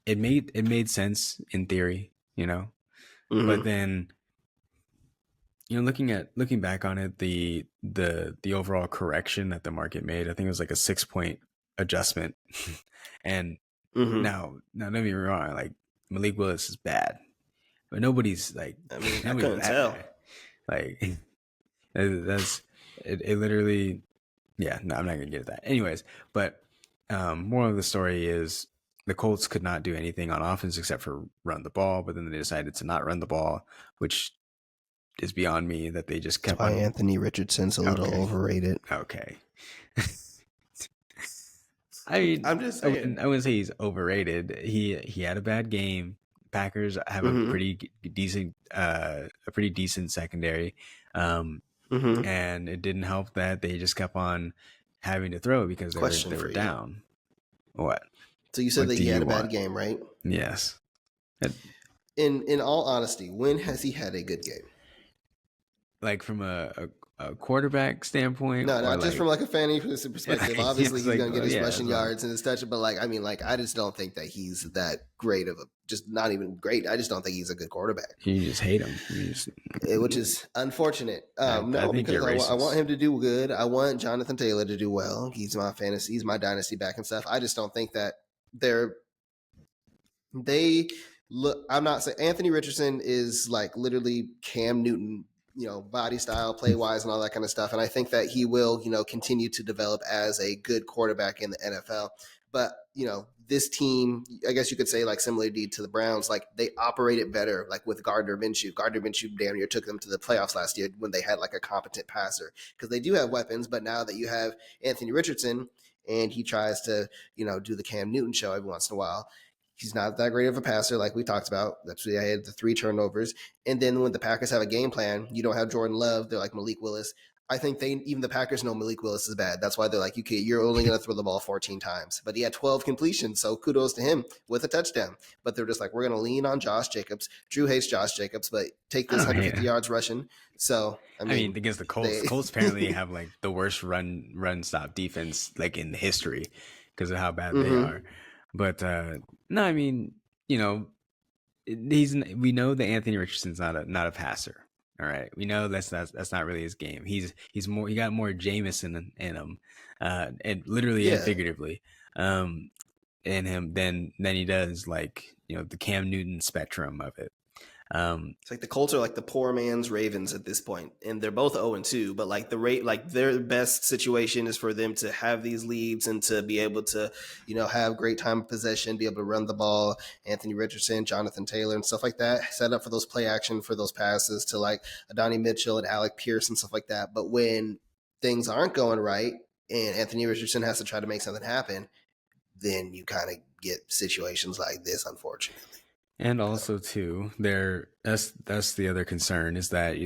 it made sense in theory, but then looking back on it, the overall correction that the market made, I think it was like a 6-point adjustment, and now don't get me wrong, like Malik Willis is bad, but nobody's like, I mean, I couldn't tell. Like that's it literally. Yeah, no, I'm not gonna get at that. Anyways, but moral of the story is the Colts could not do anything on offense except for run the ball, but then they decided to not run the ball, which is beyond me that they just kept on. Anthony Richardson's a little overrated. Okay. I mean, I'm just saying. I wouldn't say he's overrated. He had a bad game. Packers have a pretty decent secondary, and it didn't help that they just kept on having to throw because they were down. What? So you said that he had a bad game, right? Yes. In all honesty, when has he had a good game? Like from a quarterback standpoint? No, just from like a fantasy perspective. Obviously, he's going to get his rushing yards and his touch. But I just don't think that he's that great of just not even great. I just don't think he's a good quarterback. You just hate him. Which is unfortunate. No, because I want him to do good. I want Jonathan Taylor to do well. He's my fantasy. He's my dynasty back and stuff. I just don't think that I'm not saying Anthony Richardson is like literally Cam Newton, body style, play wise, and all that kind of stuff. And I think that he will, continue to develop as a good quarterback in the NFL. But, this team, I guess you could say like similarly to the Browns, like they operated better, like with Gardner Minshew. Gardner Minshew damn near took them to the playoffs last year when they had like a competent passer, because they do have weapons. But now that you have Anthony Richardson and he tries to, do the Cam Newton show every once in a while, he's not that great of a passer, like we talked about. That's why I had the 3 turnovers. And then when the Packers have a game plan, you don't have Jordan Love. They're like Malik Willis. I think even the Packers know Malik Willis is bad. That's why they're like, okay, you're only going to throw the ball 14 times. But he had 12 completions, so kudos to him with a touchdown. But they're just like, we're going to lean on Josh Jacobs. Drew hates Josh Jacobs, but take this 150 yards rushing. So, I mean against the Colts, the Colts apparently have like the worst run stop defense like in history because of how bad they are. But no, I mean, we know that Anthony Richardson's not a passer. All right, we know that's not really his game. He got more Jameson in him, and literally and figuratively, in him than he does like the Cam Newton spectrum of it. It's like the Colts are like the poor man's Ravens at this point, and they're both 0-2. But like their best situation is for them to have these leads and to be able to, have great time of possession, be able to run the ball. Anthony Richardson, Jonathan Taylor, and stuff like that, set up for those play action for those passes to like Adonai Mitchell and Alec Pierce and stuff like that. But when things aren't going right and Anthony Richardson has to try to make something happen, then you kind of get situations like this, unfortunately. And also, too, that's the other concern is that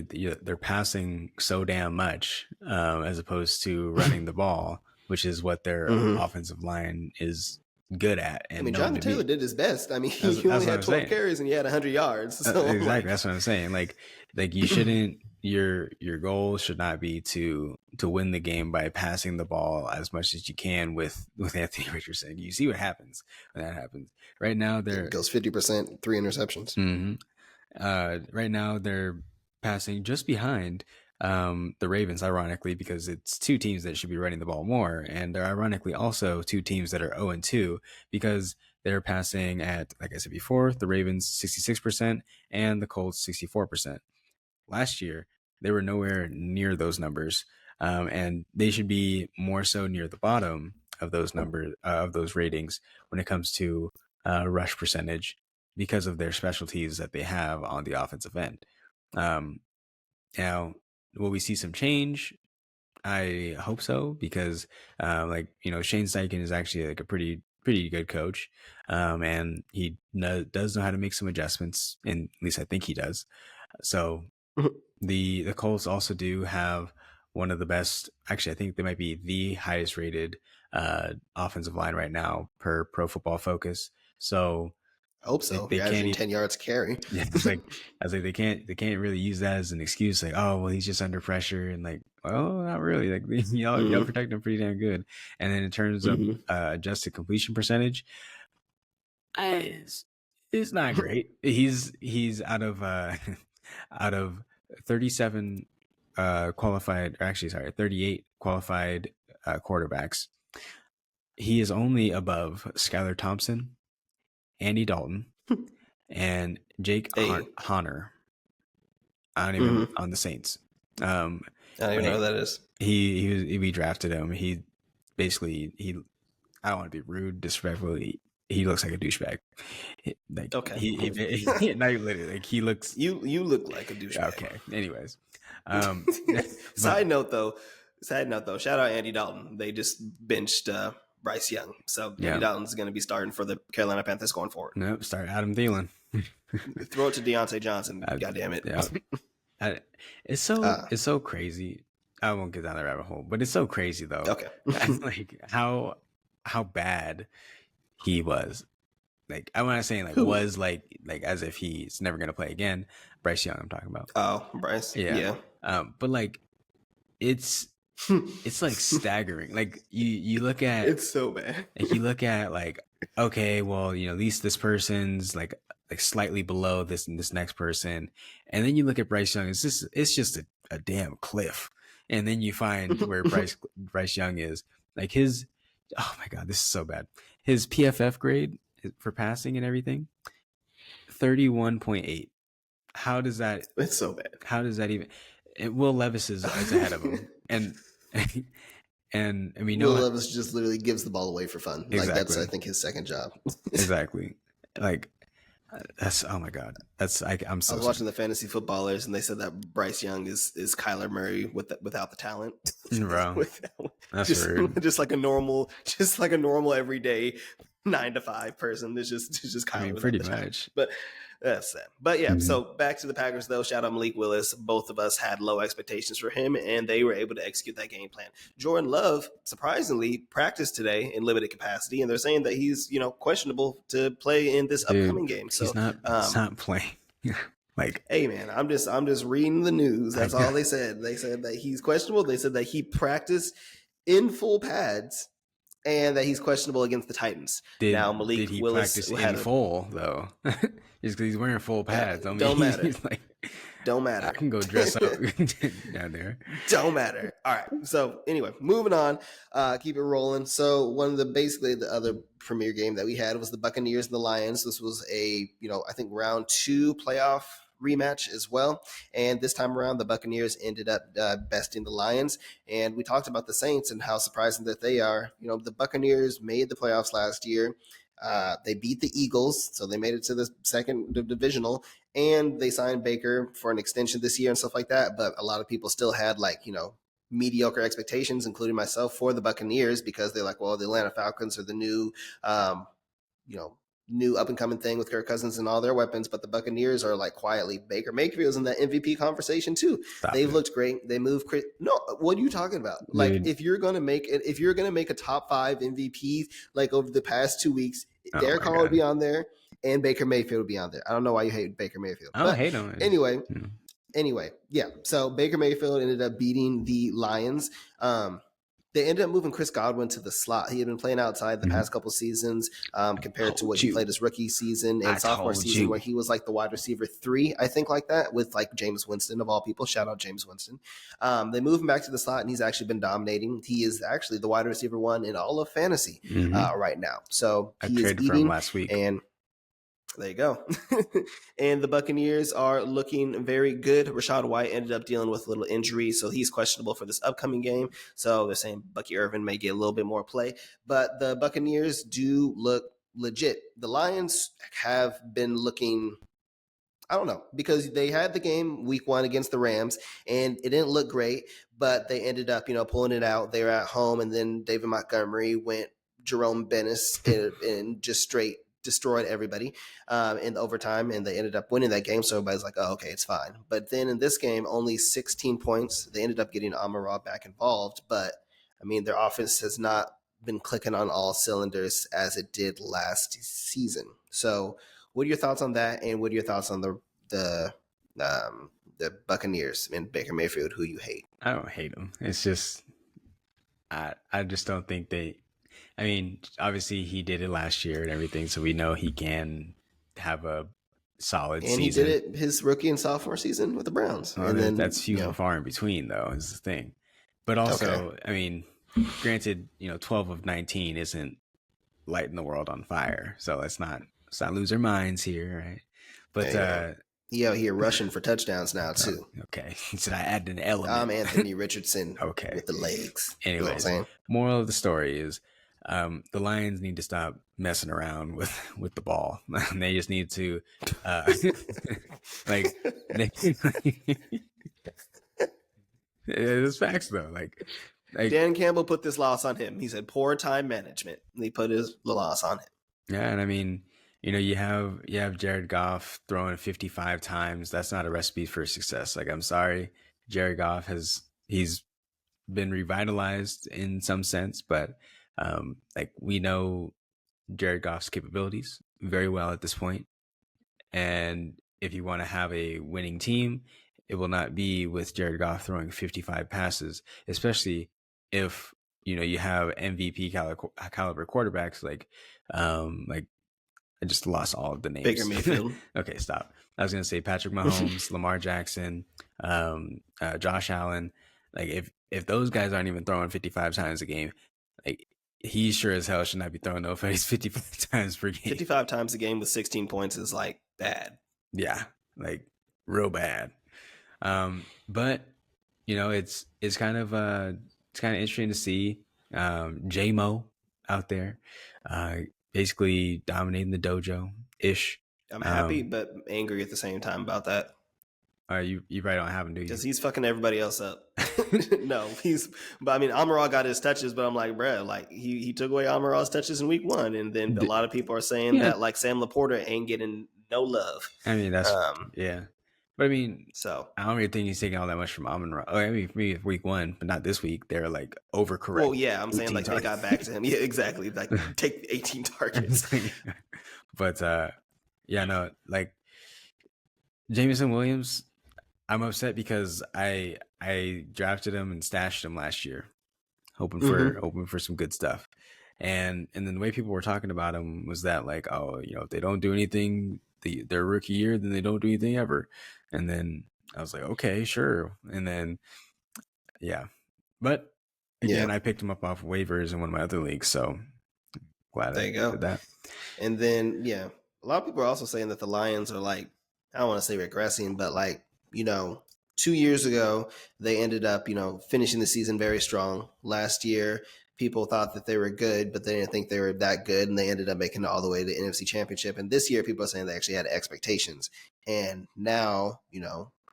they're passing so damn much as opposed to running the ball, which is what their offensive line is good at. And Jonathan Taylor did his best. He only had 12 carries and he had 100 yards. So exactly, that's what I'm saying. Like you shouldn't. Your goal should not be to win the game by passing the ball as much as you can with Anthony Richardson. You see what happens when that happens. Right now, it goes 50%, 3 interceptions. Mm-hmm. Right now, they're passing just behind the Ravens, ironically, because it's 2 teams that should be running the ball more, and they're ironically also 2 teams that are 0-2 because they're passing at, like I said before, the Ravens 66% and the Colts 64%. Last year, they were nowhere near those numbers, and they should be more so near the bottom of those numbers, of those ratings when it comes to rush percentage because of their specialties that they have on the offensive end. Now, will we see some change? I hope so because, Shane Steichen is actually like a pretty good coach, and he does know how to make some adjustments, and at least I think he does. So the Colts also do have one of the best, actually I think they might be the highest rated offensive line right now per Pro Football Focus. So I hope so. They can't 10 yards carry. Yeah, it's like I was like they can't really use that as an excuse. Like, oh well, he's just under pressure, and like, well, not really. Like y'all protect him pretty damn good. And then in terms of adjusted completion percentage, it's not great. He's out of 37 qualified, or actually, sorry, 38 qualified quarterbacks. He is only above Skylar Thompson, Andy Dalton, and Jake Honor. I don't even on the Saints. I don't even know who that is. We drafted him. He basically I don't want to be rude, disrespectful. He looks like a douchebag. Like, okay. He not literally. Like, he looks. You look like a douchebag. Okay. Anyways, Side note though. Shout out Andy Dalton. They just benched Bryce Young, so Andy Dalton's going to be starting for the Carolina Panthers going forward. Nope. Start Adam Thielen. Throw it to Deontay Johnson. God damn it. Yeah. It's so crazy. I won't get down the rabbit hole, but it's so crazy though. Okay. Like how bad he was. Like, I'm not saying like was like as if he's never gonna play again. Bryce Young, I'm talking about. Oh, Bryce. Yeah. But like it's like staggering. Like you look at it's so bad. Like, you look at like, okay, well, at least this person's like slightly below this next person, and then you look at Bryce Young. It's just a damn cliff. And then you find where Bryce Young is. Like his, oh my god, this is so bad. His PFF grade for passing and everything, 31.8. How does that? It's so bad. How does that even? Will Levis is ahead of him, and I mean, Will Levis just literally gives the ball away for fun. Exactly. Like that's I think his second job. Exactly. Like that's, oh my god, that's I'm so. I was watching the fantasy footballers, and they said that Bryce Young is Kyler Murray without the talent. Bro, that's rude. Just like a normal everyday 9-to-5 person. It's just Kyler. I mean, pretty much. But that's sad. But yeah, so back to the Packers though. Shout out Malik Willis. Both of us had low expectations for him, and they were able to execute that game plan. Jordan Love surprisingly practiced today in limited capacity, and they're saying that he's questionable to play in this upcoming game. So he's not playing. Like, hey man, I'm just reading the news. That's all they said. They said that he's questionable. They said that he practiced in full pads, and that he's questionable against the Titans. Now Malik did he Willis practice in full though? Just because he's wearing full pads. Don't matter. Don't matter. I can go dress up down there. Don't matter. All right. So anyway, moving on. Keep it rolling. So one of the other premier game that we had was the Buccaneers and the Lions. This was a I think round 2 playoff rematch as well. And this time around, the Buccaneers ended up besting the Lions. And we talked about the Saints and how surprising that they are. You know, the Buccaneers made the playoffs last year. They beat the Eagles, so they made it to the second divisional, and they signed Baker for an extension this year and stuff like that. But a lot of people still had mediocre expectations, including myself, for the Buccaneers because they're like, well, the Atlanta Falcons are the new, new up and coming thing with Kirk Cousins and all their weapons. But the Buccaneers are like quietly Baker Mayfield's in that MVP conversation too. They've looked great. They move. No, what are you talking about? Dude. Like if you're gonna make a top 5 MVP like over the past 2 weeks, Derek Carr would be on there and Baker Mayfield would be on there. I don't know why you hate Baker Mayfield. I don't hate him. Anyway, yeah. So Baker Mayfield ended up beating the Lions. They ended up moving Chris Godwin to the slot. He had been playing outside the past couple seasons compared to what he played his rookie season and sophomore season where he was like the wide receiver 3, I think, like that, with like Jameis Winston of all people. Shout out Jameis Winston. They moved him back to the slot and he's actually been dominating. He is actually the wide receiver 1 in all of fantasy right now. So I traded for him last week. And there you go. And the Buccaneers are looking very good. Rachaad White ended up dealing with a little injury, so he's questionable for this upcoming game. So they're saying Bucky Irvin may get a little bit more play. But the Buccaneers do look legit. The Lions have been looking, I don't know, because they had the game week 1 against the Rams, and it didn't look great, but they ended up, pulling it out. They were at home, and then David Montgomery went Jerome Bennis and just straight destroyed everybody in the overtime, and they ended up winning that game. So everybody's like, oh, okay, it's fine. But then in this game, only 16 points. They ended up getting Amon-Ra back involved. But, I mean, their offense has not been clicking on all cylinders as it did last season. So what are your thoughts on that? And what are your thoughts on the Buccaneers and Baker Mayfield, who you hate? I don't hate them. It's just I just don't think they – I mean, obviously he did it last year and everything, so we know he can have a solid season. And he did it his rookie and sophomore season with the Browns. Well, and then that's few and far in between, though, is the thing. But also, I mean, granted, 12 of 19 isn't lighting the world on fire, so let's not lose our minds here, right? But he out here rushing for touchdowns now too. Okay, so I add an element. I'm Anthony Richardson. Okay, with the legs. Anyways, moral of the story is the Lions need to stop messing around with the ball. They just need to it's facts though. Like Dan Campbell put this loss on him. He said poor time management. And he put the loss on him. Yeah, and I mean, you have Jared Goff throwing 55 times. That's not a recipe for success. Like, I'm sorry, Jared Goff he's been revitalized in some sense, but we know Jared Goff's capabilities very well at this point. And if you want to have a winning team, it will not be with Jared Goff throwing 55 passes, especially if you have MVP caliber quarterbacks like I just lost all of the names. Baker Mayfield. Okay, stop. I was gonna say Patrick Mahomes, Lamar Jackson, Josh Allen. Like if those guys aren't even throwing 55 times a game, like he sure as hell should not be throwing no face 55 times per game. 55 times a game with 16 points is like bad. Yeah, like real bad. But it's kind of interesting to see J-Mo out there basically dominating the dojo ish. I'm happy but angry at the same time about that. You probably don't have him, do you? Because he's fucking everybody else up. No, but I mean, Amon-Ra got his touches, but I'm like, bruh, like he took away Amon-Ra's touches in week 1, and then a lot of people are saying that like Sam Laporta ain't getting no love. I mean, that's yeah. But I mean, so I don't really think he's taking all that much from Amon-Ra. Oh, I mean, maybe week 1, but not this week. They're like overcorrect. Well, yeah, I'm saying like targets. They got back to him. Yeah, exactly. Like take 18 targets. But no, like Jameson Williams, I'm upset because I drafted him and stashed him last year, hoping for some good stuff. And then the way people were talking about him was that like, oh, if they don't do anything their rookie year, then they don't do anything ever. And then I was like, okay, sure. And then but again, I picked him up off waivers in one of my other leagues, so glad there you go. Did that. And then a lot of people are also saying that the Lions are like I don't want to say regressing, but like, 2 years ago, they ended up, finishing the season very strong. Last year, people thought that they were good, but they didn't think they were that good, and they ended up making it all the way to the NFC Championship. And this year, people are saying they actually had expectations. And now,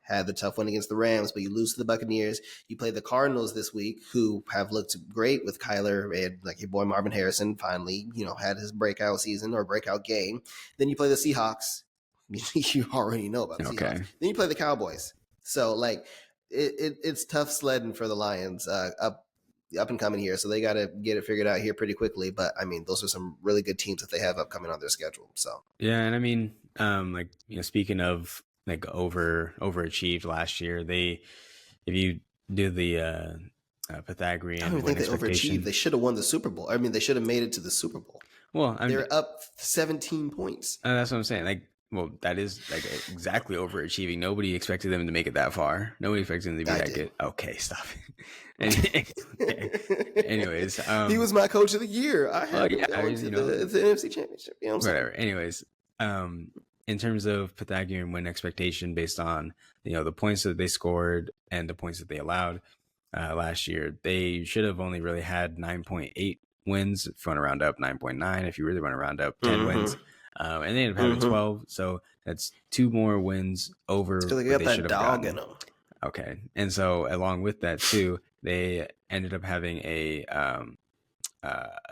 had the tough win against the Rams, but you lose to the Buccaneers. You play the Cardinals this week, who have looked great with Kyler, and like your boy Marvin Harrison finally, had his breakout season or breakout game. Then you play the Seahawks. You already know about the Seahawks. Then you play the Cowboys. So like it's tough sledding for the Lions up and coming here. So they got to get it figured out here pretty quickly. But I mean, those are some really good teams that they have upcoming on their schedule. So yeah, and I mean, like speaking of like overachieved last year, if you do the Pythagorean, I don't think they overachieved. They should have won the Super Bowl. I mean, they should have made it to the Super Bowl. Well, they're up 17 points. That's what I'm saying. Like, well, that is like exactly overachieving. Nobody expected them to make it that far. Nobody expected them to be that good. Okay, stop it. Anyways, he was my coach of the year. I had the NFC Championship. Whatever. Anyways, in terms of Pythagorean win expectation based on the points that they scored and the points that they allowed last year, they should have only really had 9.8 wins. If you want to round up, 9.9. If you really want to round up, 10 wins. And they ended up having 12, so that's 2 more wins over. Because they got that dog in them. Okay, and so along with that too, they ended up having a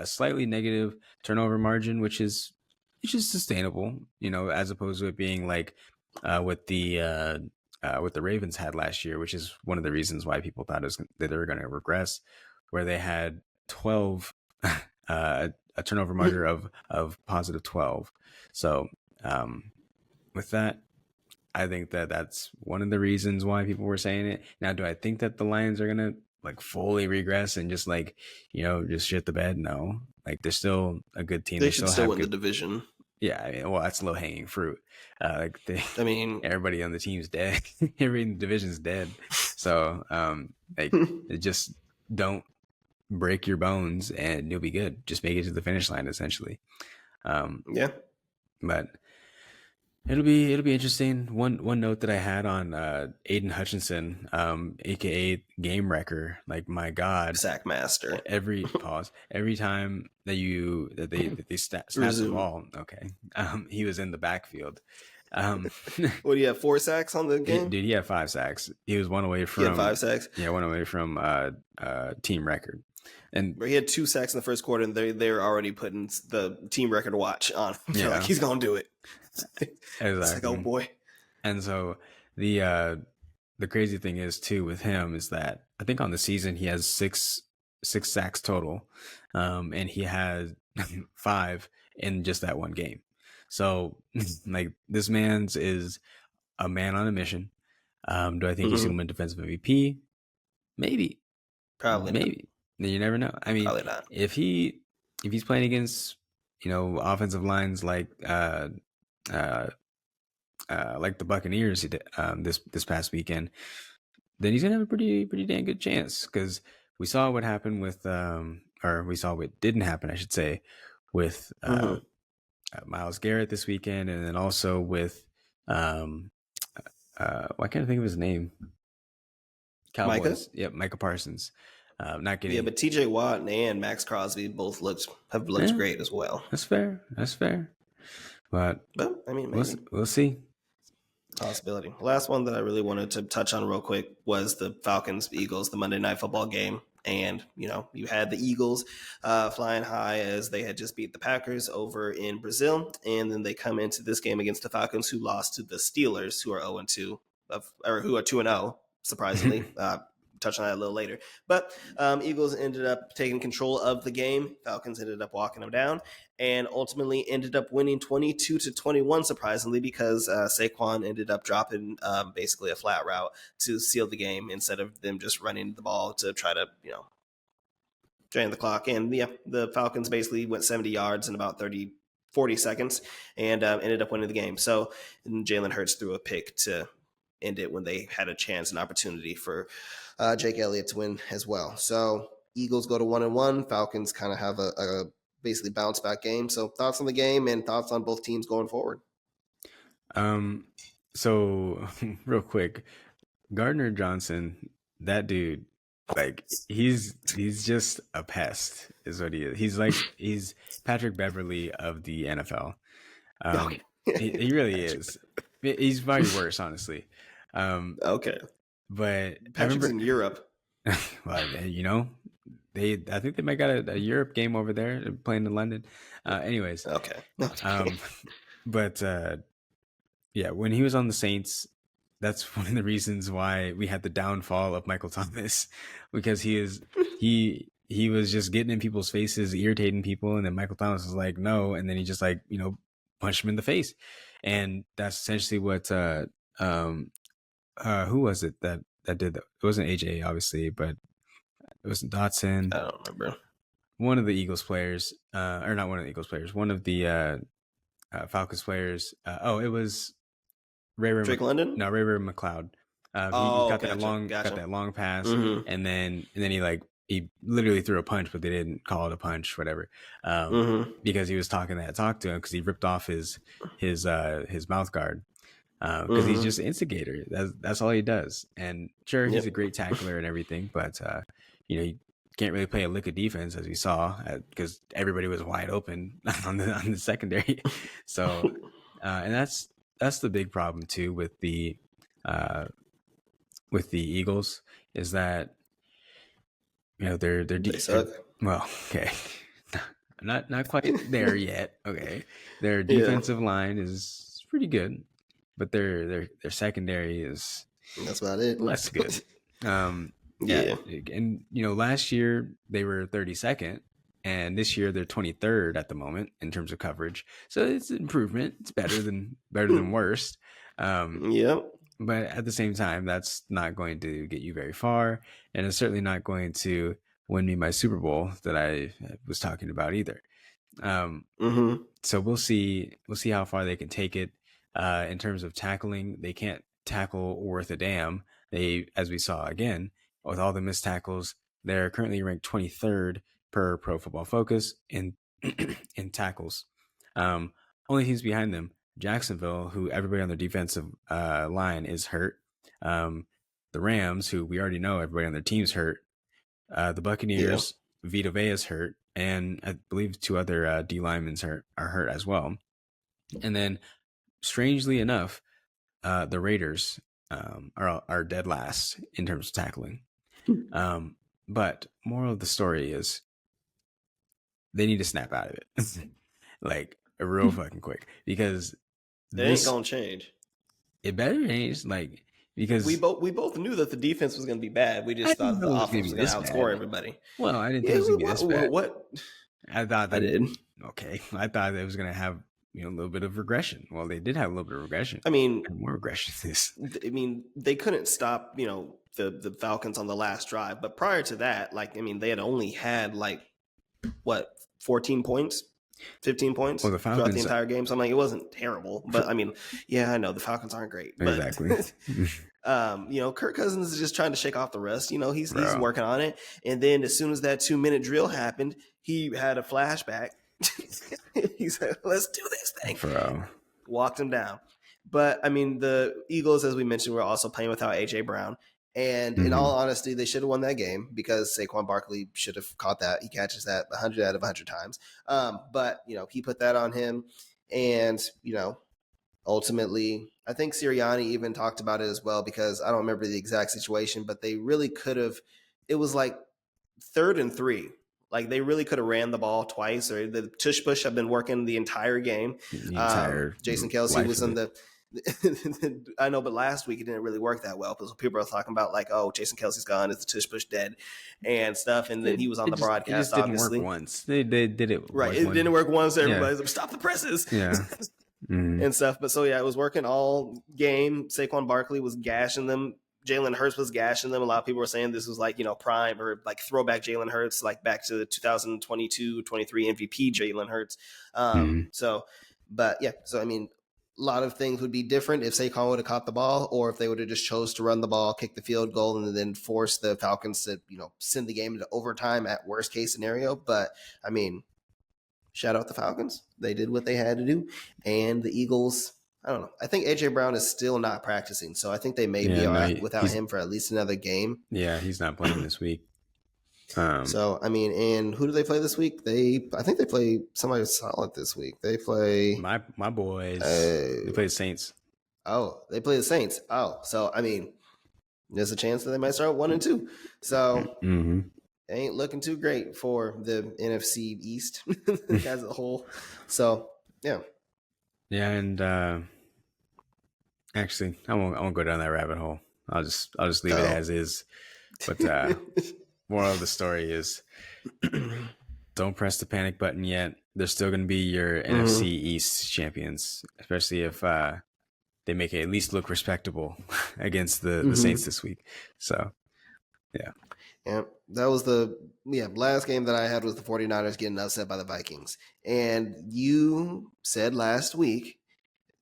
slightly negative turnover margin, which is sustainable, as opposed to it being like what the Ravens had last year, which is one of the reasons why people thought that they were going to regress, where they had 12. A turnover margin of positive 12. So with that, I think that that's one of the reasons why people were saying it. Now, do I think that the Lions are gonna like fully regress and just like just shit the bed? No, like they're still a good team. They should still win the division. Yeah, I mean, well, that's low hanging fruit. Everybody on the team's dead. Everybody in the division's dead. So they just don't break your bones and you'll be good. Just make it to the finish line, essentially. Yeah, but it'll be interesting. One note that I had on Aiden Hutchinson, aka Game Wrecker, like my God, sack master. Every time that they snap the ball, okay, he was in the backfield. What do you have? 4 sacks on the game? Dude, he had 5 sacks. He was one away from. He had 5 sacks. Yeah, one away from team record. And he had 2 sacks in the first quarter, and they're already putting the team record watch on. Yeah, like he's gonna do it. Exactly. It's like, oh boy. And so the crazy thing is too with him is that I think on the season he has 6 sacks total, and he has 5 in just that one game. So like this man's is a man on a mission. Do I think he's gonna win defensive MVP? Maybe. Probably. Maybe. You never know. I mean, probably not. If he's playing against offensive lines like the Buccaneers he did, this past weekend, then he's gonna have a pretty dang good chance, because we saw what happened with or we saw what didn't happen, I should say, with Myles Garrett this weekend, and then also with why can't I think of his name? Cowboys. Micah? Yep, Micah Parsons. Not getting. Yeah, but TJ Watt and Max Crosby both have looked great as well. That's fair. But I mean, we'll see. Possibility. Last one that I really wanted to touch on real quick was the Falcons-Eagles, the Monday Night Football game. And, you had the Eagles flying high as they had just beat the Packers over in Brazil. And then they come into this game against the Falcons, who lost to the Steelers, who are 0-2, or who are 2-0, surprisingly. Touch on that a little later. But Eagles ended up taking control of the game. Falcons ended up walking them down and ultimately ended up winning 22-21, surprisingly, because Saquon ended up dropping basically a flat route to seal the game instead of them just running the ball to try to, drain the clock. And yeah, the Falcons basically went 70 yards in about 40 seconds and ended up winning the game. So Jalen Hurts threw a pick to end it when they had a chance and opportunity for Jake Elliott to win as well. So Eagles go to 1-1. Falcons kind of have a basically bounce back game. So thoughts on the game and thoughts on both teams going forward? So real quick, Gardner Johnson, that dude, like he's just a pest, is what he is. He's Patrick Beverly of the NFL. Okay. He really is. He's probably worse, honestly. Okay. But Patrick's I remember, in Europe. well, I think they might got a Europe game over there playing in London. Anyways, Okay. but yeah, when he was on the Saints, that's one of the reasons why we had the downfall of Michael Thomas, because he was just getting in people's faces, irritating people, and then Michael Thomas was like, no, and then he just like punched him in the face, and that's essentially what who was it that did that? It wasn't AJ obviously, but it wasn't Dotson. I don't remember. One of the Eagles players, or not one of the Eagles players, one of the Falcons players. It was Drake London? No, Ray McLeod. He got that long pass, mm-hmm. and then he literally threw a punch, but they didn't call it a punch, whatever, because he was talking that talk to him because he ripped off his mouth guard because he's just an instigator. That's all he does. And sure, he's a great tackler and everything, but he can't really play a lick of defense, as we saw, because everybody was wide open on the secondary. So, and that's the big problem too with the Eagles, is that they're they suck. Well, okay, not quite there yet. Okay, their defensive line is pretty good, but their secondary is that's about it. Less good. Yeah, and last year they were 32nd, and this year they're 23rd at the moment in terms of coverage. So it's an improvement. It's better than worst. But at the same time, that's not going to get you very far, and it's certainly not going to win me my Super Bowl that I was talking about either. So we'll see how far they can take it. In terms of tackling, they can't tackle worth a damn. They, as we saw again, with all the missed tackles, they're currently ranked 23rd per Pro Football Focus in tackles. Only teams behind them, Jacksonville, who everybody on their defensive line is hurt. The Rams, who we already know everybody on their team's hurt. The Buccaneers, Vita Vea is hurt, and I believe two other D linemen are hurt as well. And then, strangely enough, the Raiders are dead last in terms of tackling. But moral of the story is they need to snap out of it, like real fucking quick, because it ain't gonna change. It better change, because we both knew that the defense was gonna be bad. We just thought the offense was gonna outscore everybody. Well, I didn't think it was gonna be this bad. What? I thought that I did. Okay, I thought it was gonna have a little bit of regression. Well, they did have a little bit of regression. I mean, more regression than this. I mean, they couldn't stop the Falcons on the last drive, but prior to that, they had only had 14 points, 15 points throughout the entire game. So I'm like, it wasn't terrible, but I mean, yeah, I know the Falcons aren't great, but exactly. Kirk Cousins is just trying to shake off the rust. He's working on it, and then as soon as that 2-minute drill happened, he had a flashback. He said, "Let's do this thing." Bro. Walked him down. But I mean, the Eagles, as we mentioned, were also playing without AJ Brown. And in all honesty, they should have won that game because Saquon Barkley should have caught that. He catches that 100 out of 100 times. But he put that on him. And, ultimately, I think Sirianni even talked about it as well, because I don't remember the exact situation, but they really could have. It was 3rd and 3. They really could have ran the ball twice, or the tush push have been working the entire game. Jason Kelce was in the I know, but last week it didn't really work that well because people are talking about Jason Kelce's gone, is the tush push dead and stuff, and then he was on the broadcast. It just didn't work once. They did it right. It didn't work once. Everybody's like, stop the presses, and stuff. But it was working all game. Saquon Barkley was gashing them. Jalen Hurts was gashing them. A lot of people were saying this was prime or throwback Jalen Hurts, back to the 2022-23 MVP Jalen Hurts. But yeah, so I mean, a lot of things would be different if Saquon would have caught the ball, or if they would have just chose to run the ball, kick the field goal, and then force the Falcons to send the game into overtime at worst case scenario. But I mean, shout out the Falcons. They did what they had to do, and the Eagles, I don't know. I think AJ Brown is still not practicing, so I think they may be all right without him for at least another game. Yeah, he's not playing this week. So I mean, and who do they play this week? I think they play somebody solid this week. They play my boys. They play the Saints. Oh, they play the Saints. Oh, so I mean, there's a chance that they might start 1-2. So ain't looking too great for the NFC East as a whole. So yeah. Yeah, and actually, I won't go down that rabbit hole. I'll just leave it as is. But moral of the story is, don't press the panic button yet. They're still going to be your NFC East champions, especially if they make it at least look respectable against the Saints this week. So, yeah. Yeah, that was the last game that I had was the 49ers getting upset by the Vikings. And you said last week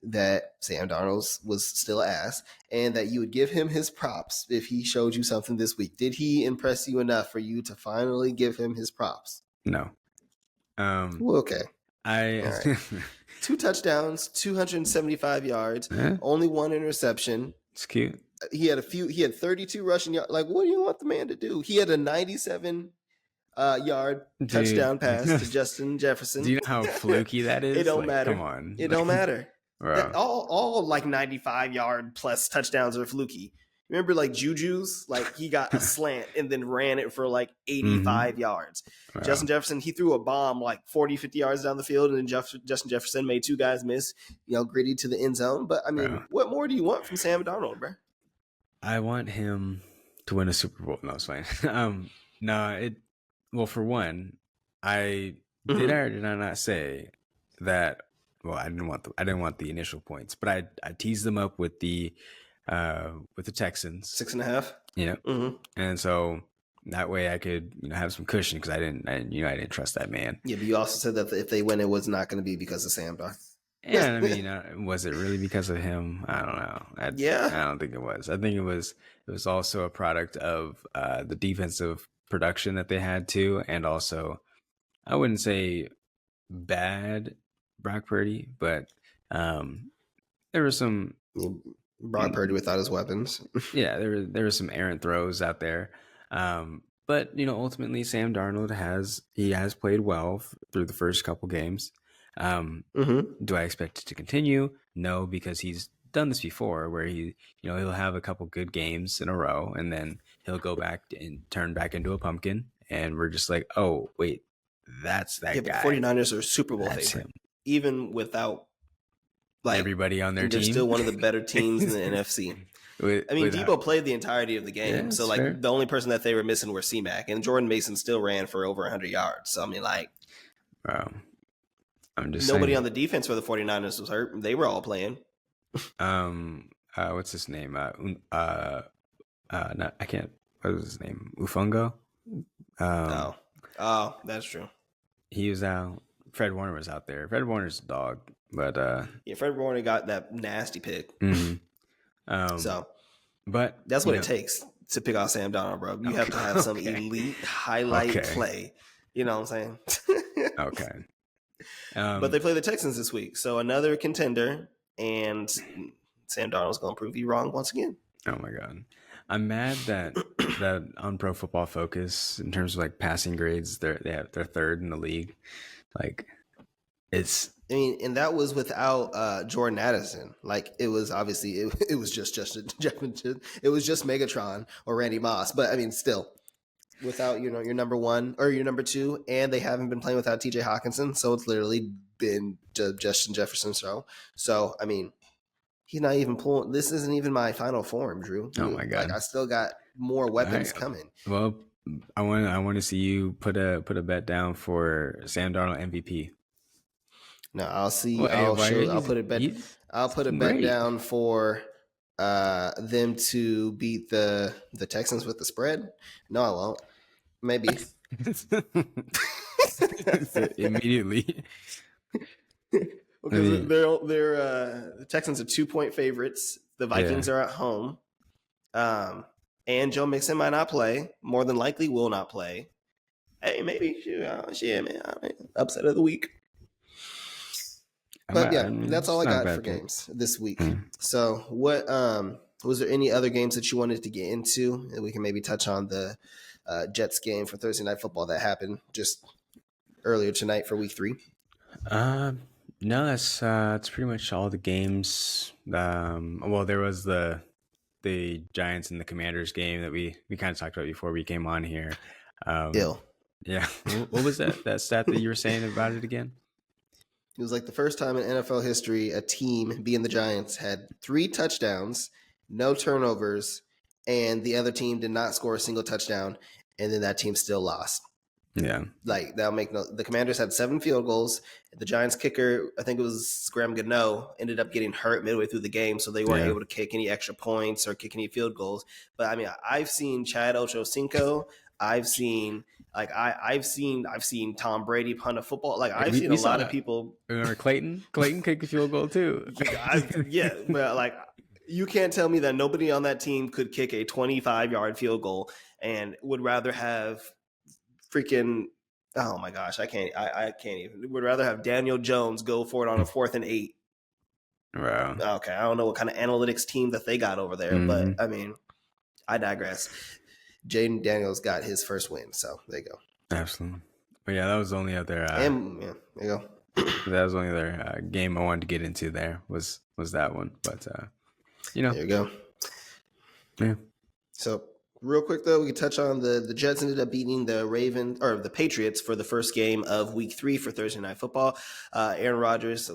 that Sam Darnold was still ass and that you would give him his props if he showed you something this week. Did he impress you enough for you to finally give him his props? No. Well, okay. Right. 2 touchdowns, 275 yards, only 1 interception. It's cute. He had 32 rushing yards. Like, what do you want the man to do? He had a 97 yard touchdown pass to Justin Jefferson. Do you know how fluky that is? It don't matter. Come on. It don't matter. All like 95-yard plus touchdowns are fluky. Remember like Juju's? Like he got a slant and then ran it for like 85 yards. Wow. Justin Jefferson, he threw a bomb like 40, 50 yards down the field, and then Justin Jefferson made 2 guys miss, gritty to the end zone. But I mean, what more do you want from Sam Darnold, bro? I want him to win a Super Bowl. No, it's fine. Well, for one, I did I or did I not say that? Well, I didn't want the initial points, but I teased them up with the Texans 6.5. Yeah, and so that way I could have some cushion because I didn't trust that man. Yeah, but you also said that if they win, it was not going to be because of Sam Darnold. Yeah, I mean, was it really because of him? I don't know. I don't think it was. I think it was also a product of the defensive production that they had too, and also I wouldn't say bad Brock Purdy, but there was some Brock Purdy without his weapons. Yeah, there were some errant throws out there, but ultimately Sam Darnold has played well through the first couple games. Do I expect it to continue? No, because he's done this before where he'll have a couple good games in a row and then he'll go back and turn back into a pumpkin and we're just like, oh wait, that's that guy. The 49ers are Super Bowl favorite. Even without like everybody on their team. They're still one of the better teams in the NFC. Debo played the entirety of the game. So like fair. The only person that they were missing were C-Mac, and Jordan Mason still ran for over 100 yards. So I mean like I'm just nobody saying. on the defense for the 49ers was hurt. They were all playing. What's his name? I can't. What was his name? Ufungo. That's true. He was out. Fred Warner was out there. Fred Warner's a dog, but Fred Warner got that nasty pick. But that's what it takes to pick out Sam Darnold, bro. You have to have some elite highlight play. You know what I'm saying? Okay. But they play the Texans this week, so another contender, and Sam Darnold's going to prove you wrong once again. Oh my God, I'm mad that on Pro Football Focus in terms of like passing grades, they're third in the league. Like and that was without Jordan Addison. Like it was obviously it was just Justin Jefferson. It was just Megatron or Randy Moss. But I mean, still. Without your number 1 or your number 2, and they haven't been playing without TJ Hawkinson, so it's literally been Justin Jefferson's show. So I mean, he's not even pulling. This isn't even my final form, Drew. Oh my God! Like, I still got more weapons coming. Well, I want to see you put a bet down for Sam Darnold MVP. No, I'll see. Well, I'll put a bet. I'll put a bet down for them to beat the Texans with the spread. No, I won't. Maybe. Immediately. Because they're the Texans are 2-point favorites. The Vikings are at home. And Joe Mixon might not play. More than likely will not play. Hey, maybe. Shit, man. Upset of the week. But yeah, that's all I got for games this week. So what was there any other games that you wanted to get into? And we can maybe touch on the Jets game for Thursday Night Football that happened just earlier tonight for week 3. No, that's pretty much all the games. Well, there was the Giants and the Commanders game that we kind of talked about before we came on here. Yeah. What was that stat that you were saying about it again? It was like the first time in NFL history a team, being the Giants, had 3 touchdowns, no turnovers, and the other team did not score a single touchdown, and then that team still lost. Yeah. Like, that'll make the Commanders had 7 field goals. The Giants kicker, I think it was Graham Gano, ended up getting hurt midway through the game, so they weren't able to kick any extra points or kick any field goals. But I mean, I've seen Chad Ochocinco. I've seen Tom Brady punt a football. Like, I've seen a lot of people. Remember Clayton? Clayton kicked a field goal too. Yeah, but like, you can't tell me that nobody on that team could kick a 25-yard field goal and would rather have freaking, oh my gosh, I can't even. Would rather have Daniel Jones go for it on a 4th and 8. Wow. Okay, I don't know what kind of analytics team that they got over there, but I mean, I digress. Jaden Daniels got his first win, so there you go. Absolutely. But yeah, that was the only other. There you go. That was the only other game I wanted to get into. There was that one, but there you go. Yeah. So real quick though, we can touch on the Jets ended up beating the Patriots for the first game of week 3 for Thursday Night Football. Aaron Rodgers.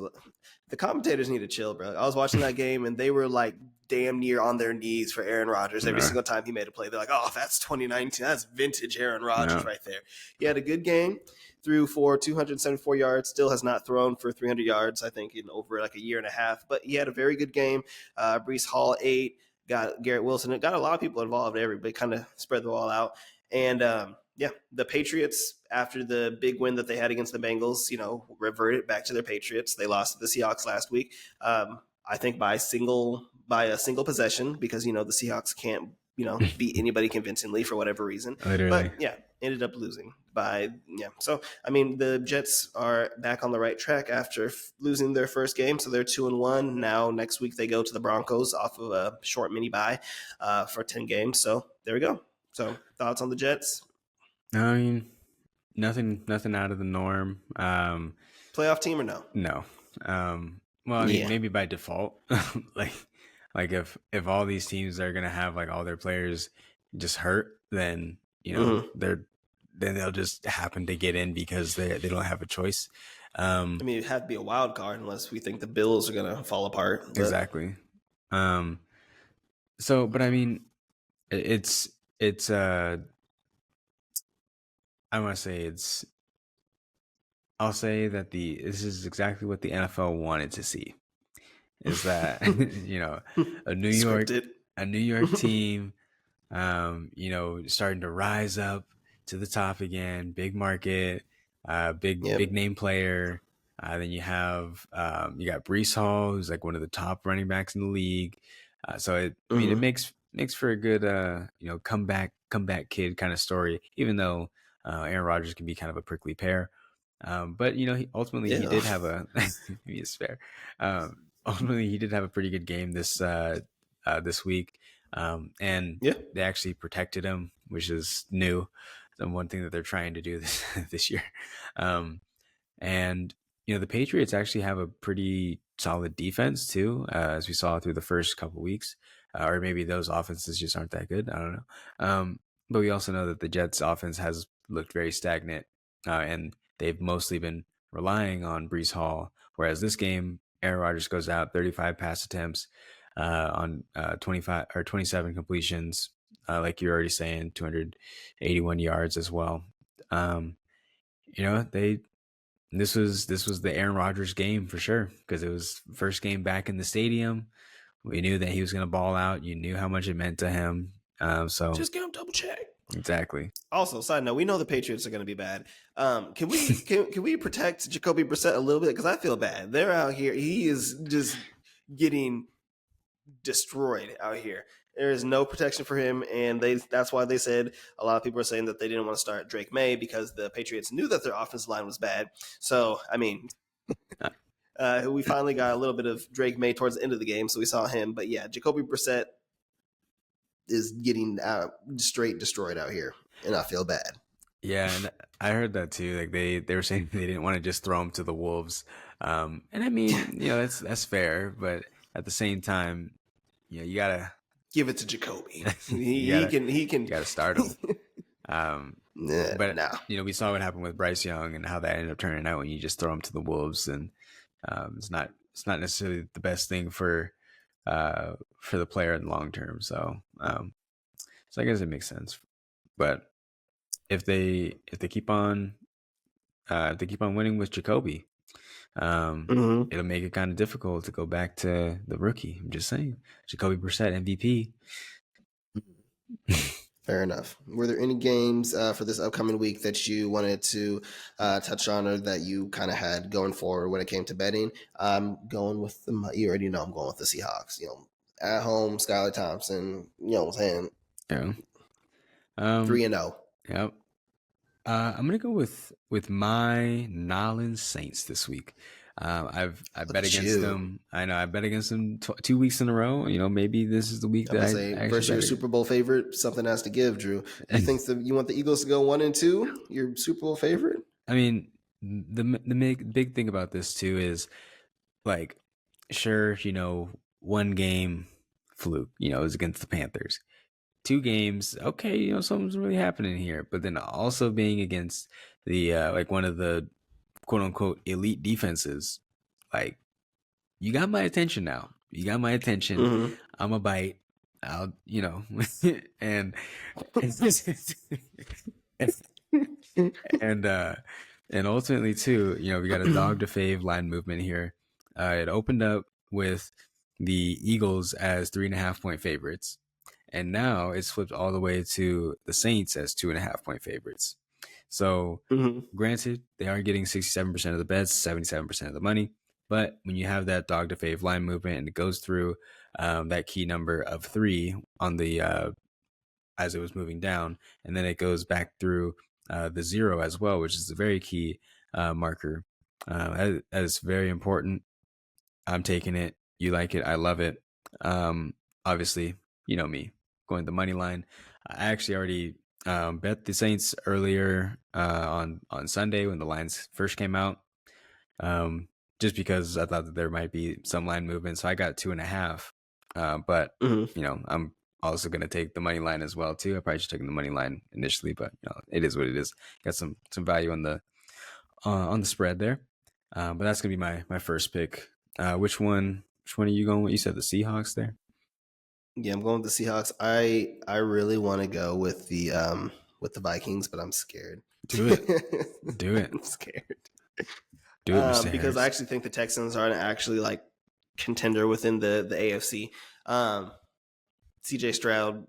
The commentators need to chill, bro. I was watching that game and they were like damn near on their knees for Aaron Rodgers every single time he made a play. They're like, oh, that's 2019. That's vintage Aaron Rodgers right there. He had a good game, threw for 274 yards, still has not thrown for 300 yards, I think, in over like a year and a half. But he had a very good game. Breece Hall 8, got Garrett Wilson. It got a lot of people involved. Everybody kind of spread the ball out. And the Patriots, after the big win that they had against the Bengals, reverted back to their Patriots. They lost to the Seahawks last week. I think by a single possession, because the Seahawks can't beat anybody convincingly for whatever reason. Literally. But ended up losing by So I mean, the Jets are back on the right track after losing their first game, so they're 2-1 now. Next week they go to the Broncos off of a short mini bye for 10 games. So there we go. So thoughts on the Jets? I mean, nothing out of the norm. Playoff team or no? No. Well, I mean, maybe by default, like if all these teams are gonna have like all their players just hurt, then then they'll just happen to get in because they don't have a choice. I mean, it had to be a wild card unless we think the Bills are gonna fall apart. But. Exactly. So, but I mean, it's I want to say I'll say that this is exactly what the NFL wanted to see. Is that a New York team, starting to rise up to the top again, big market, big name player. Then you have you got Breece Hall, who's like one of the top running backs in the league. So it makes for a good comeback kid kind of story, even though Aaron Rodgers can be kind of a prickly pear. But he did have a maybe it's fair. Ultimately, he did have a pretty good game this week, and they actually protected him, which is new. And one thing that they're trying to do this year. And the Patriots actually have a pretty solid defense too, as we saw through the first couple weeks. Or maybe those offenses just aren't that good. I don't know. But we also know that the Jets' offense has looked very stagnant, and they've mostly been relying on Breece Hall. Whereas this game, Aaron Rodgers goes out 35 pass attempts on 25 or 27 completions, like you're already saying, 281 yards as well. This was the Aaron Rodgers game for sure, because it was first game back in the stadium. We knew that he was going to ball out. You knew how much it meant to him. So just give him double check. Exactly. Also, side note, we know the Patriots are going to be bad. Can we protect Jacoby Brissett a little bit? Because I feel bad. They're out here. He is just getting destroyed out here. There is no protection for him, and that's why they said, a lot of people are saying that they didn't want to start Drake May because the Patriots knew that their offensive line was bad. So, I mean, We finally got a little bit of Drake May towards the end of the game, so we saw him. But yeah, Jacoby Brissett is getting straight destroyed out here, and I feel bad. Yeah, and I heard that too. Like they were saying they didn't want to just throw him to the wolves. And I mean, that's fair, but at the same time, you gotta give it to Jacoby. He can gotta start him. But no. We saw what happened with Bryce Young and how that ended up turning out when you just throw him to the wolves, and it's not necessarily the best thing for the player in the long term. So I guess it makes sense. But if they keep on winning with Jacoby, it'll make it kind of difficult to go back to the rookie. I'm just saying, Jacoby Brissett MVP. Fair enough. Were there any games for this upcoming week that you wanted to touch on, or that you kind of had going forward when it came to betting? I'm going with you already know I'm going with the Seahawks. At home, Skylar Thompson. You know what I'm saying? Yeah. 3-0. Yep. I'm gonna go with my Nolans Saints this week. I bet against them. I know I bet against them 2 weeks in a row. Maybe this is the week that I versus your Super Bowl favorite. Something has to give, Drew. You think you want the Eagles to go 1-2? Your Super Bowl favorite? I mean, the big thing about this too is, like, sure, one game fluke. It was against the Panthers. 2 games, okay, something's really happening here. But then also being against the one of the quote unquote elite defenses, like, you got my attention now. You got my attention. Mm-hmm. I'm a bite. I'll and and ultimately too, we got a dog to fave line movement here. It opened up with the Eagles as 3.5-point favorites. And now it's flipped all the way to the Saints as 2.5-point favorites. So, granted, they are getting 67% of the bets, 77% of the money. But when you have that dog to fave line movement and it goes through that key number of 3 on the as it was moving down, and then it goes back through the 0 as well, which is a very key marker. That is very important. I'm taking it. You like it. I love it. Obviously, you know me, going the money line. I actually already bet the Saints earlier on Sunday when the lines first came out, just because I thought that there might be some line movement. So I got 2.5, but I'm also going to take the money line as well too. I probably should take the money line initially, but it is what it is. Got some value on the spread there, but that's gonna be my first pick. Which one are you going with? You said the Seahawks there. Yeah, I'm going with the Seahawks. I really want to go with the Vikings, but I'm scared. Do it. Do it. I'm scared. Do it, Mr. because I actually think the Texans are actually like contender within the AFC. CJ Stroud,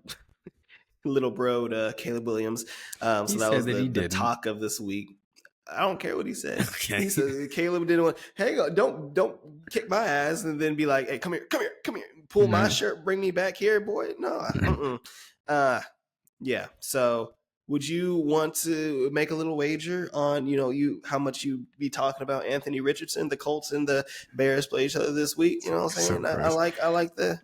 little bro to Caleb Williams. So that was the talk of this week. I don't care what he said. Okay. He said Caleb didn't want. Hey, don't kick my ass and then be like, hey, come here, pull my shirt, bring me back here, boy. No. Yeah. So, would you want to make a little wager on how much you be talking about Anthony Richardson, the Colts and the Bears play each other this week? You know what I'm saying? I like the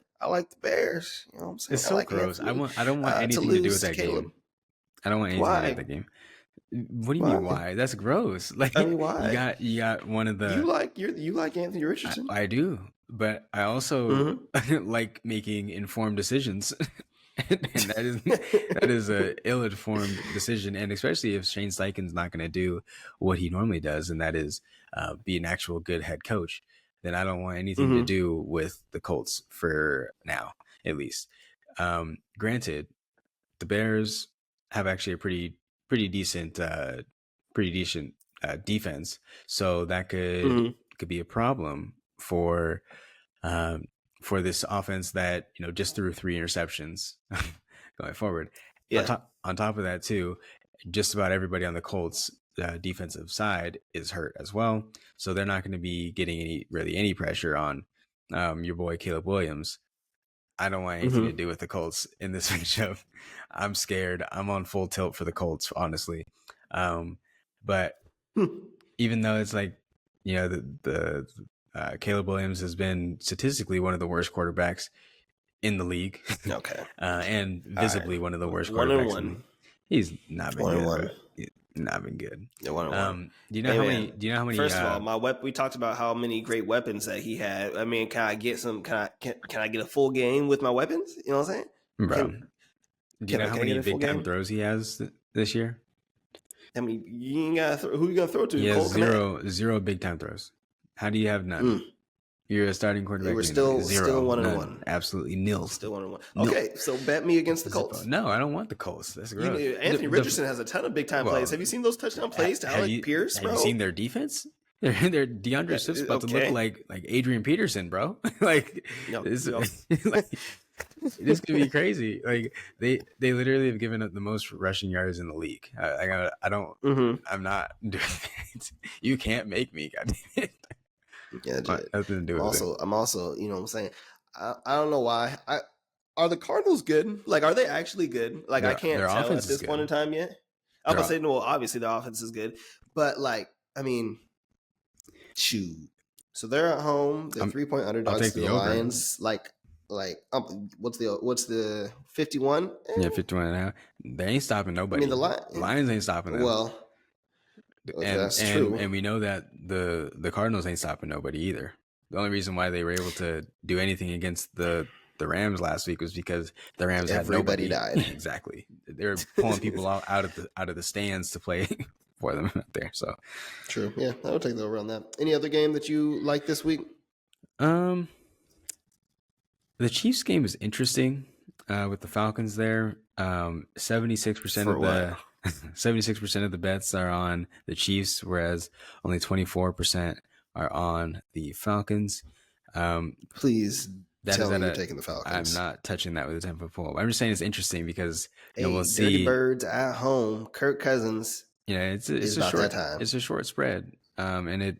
Bears. You know what I'm saying? It's so gross. I don't want anything to do with that game. I don't want anything to do with that game. What do you mean why? That's gross. Like, I mean, why? You got one of the you like Anthony Richardson? I do, but I also like making informed decisions. and that is a ill-informed decision, and especially if Shane Steichen's not going to do what he normally does, and that is be an actual good head coach, then I don't want anything to do with the Colts for now, at least. Granted, the Bears have actually a pretty decent defense, so that could be a problem for this offense that just threw 3 interceptions going forward. Yeah. On top of that too, just about everybody on the Colts defensive side is hurt as well, so they're not going to be getting any pressure on your boy Caleb Williams. I don't want anything to do with the Colts in this matchup. I'm scared. I'm on full tilt for the Colts, honestly. But even though it's like, the Caleb Williams has been statistically one of the worst quarterbacks in the league. Okay. And visibly one of the worst quarterbacks. He's not been good. Bro. He's not been good. Yeah, 1-1. Do you know how many? First of all, we talked about how many great weapons that he had. I mean, can I get some? Can I get a full game with my weapons? You know what I'm saying, bro? Do you know how many big time throws he has this year? I mean, you ain't got who you gonna throw to? He has zero big time throws. How do you have none? You're a starting quarterback. We're still 1-1. Absolutely nil. Still 1-1. Okay, so bet me against the Colts. No, I don't want the Colts. That's gross. Anthony Richardson has a ton of big time plays. Have you seen those touchdown plays to Alec Pierce, bro? Have you seen their defense? They're DeAndre Swift's about to look like Adrian Peterson, bro. This could be crazy. Like they literally have given up the most rushing yards in the league. I don't. I'm not doing it. You can't make me. God damn it. Yeah, nothing to do with it. I'm also, you know what I'm saying? I don't know why. Are the Cardinals good? Like, are they actually good? Like, I can't tell at this point in time yet. I'm gonna say, no, well, obviously the offense is good. But, like, I mean, shoot. So they're at home. They're 3-point underdogs to the Lions. What's the 51? Yeah, 51.5. They ain't stopping nobody. I mean, the Lions ain't stopping them. Well, that's true. And we know that the Cardinals ain't stopping nobody either. The only reason why they were able to do anything against the Rams last week was because the Rams had nobody. Died. Exactly. They were pulling people out of the stands to play for them out there. So true. Yeah, I would take the over on that. Any other game that you like this week? The Chiefs game is interesting with the Falcons there. 76% of the 76% of the bets are on the Chiefs, whereas only 24% are on the Falcons. Please tell me you're taking the Falcons. I'm not touching that with a 10-foot pole. I'm just saying it's interesting because we'll see. Dirty Birds at home. Kirk Cousins. Yeah, it's a short spread, and it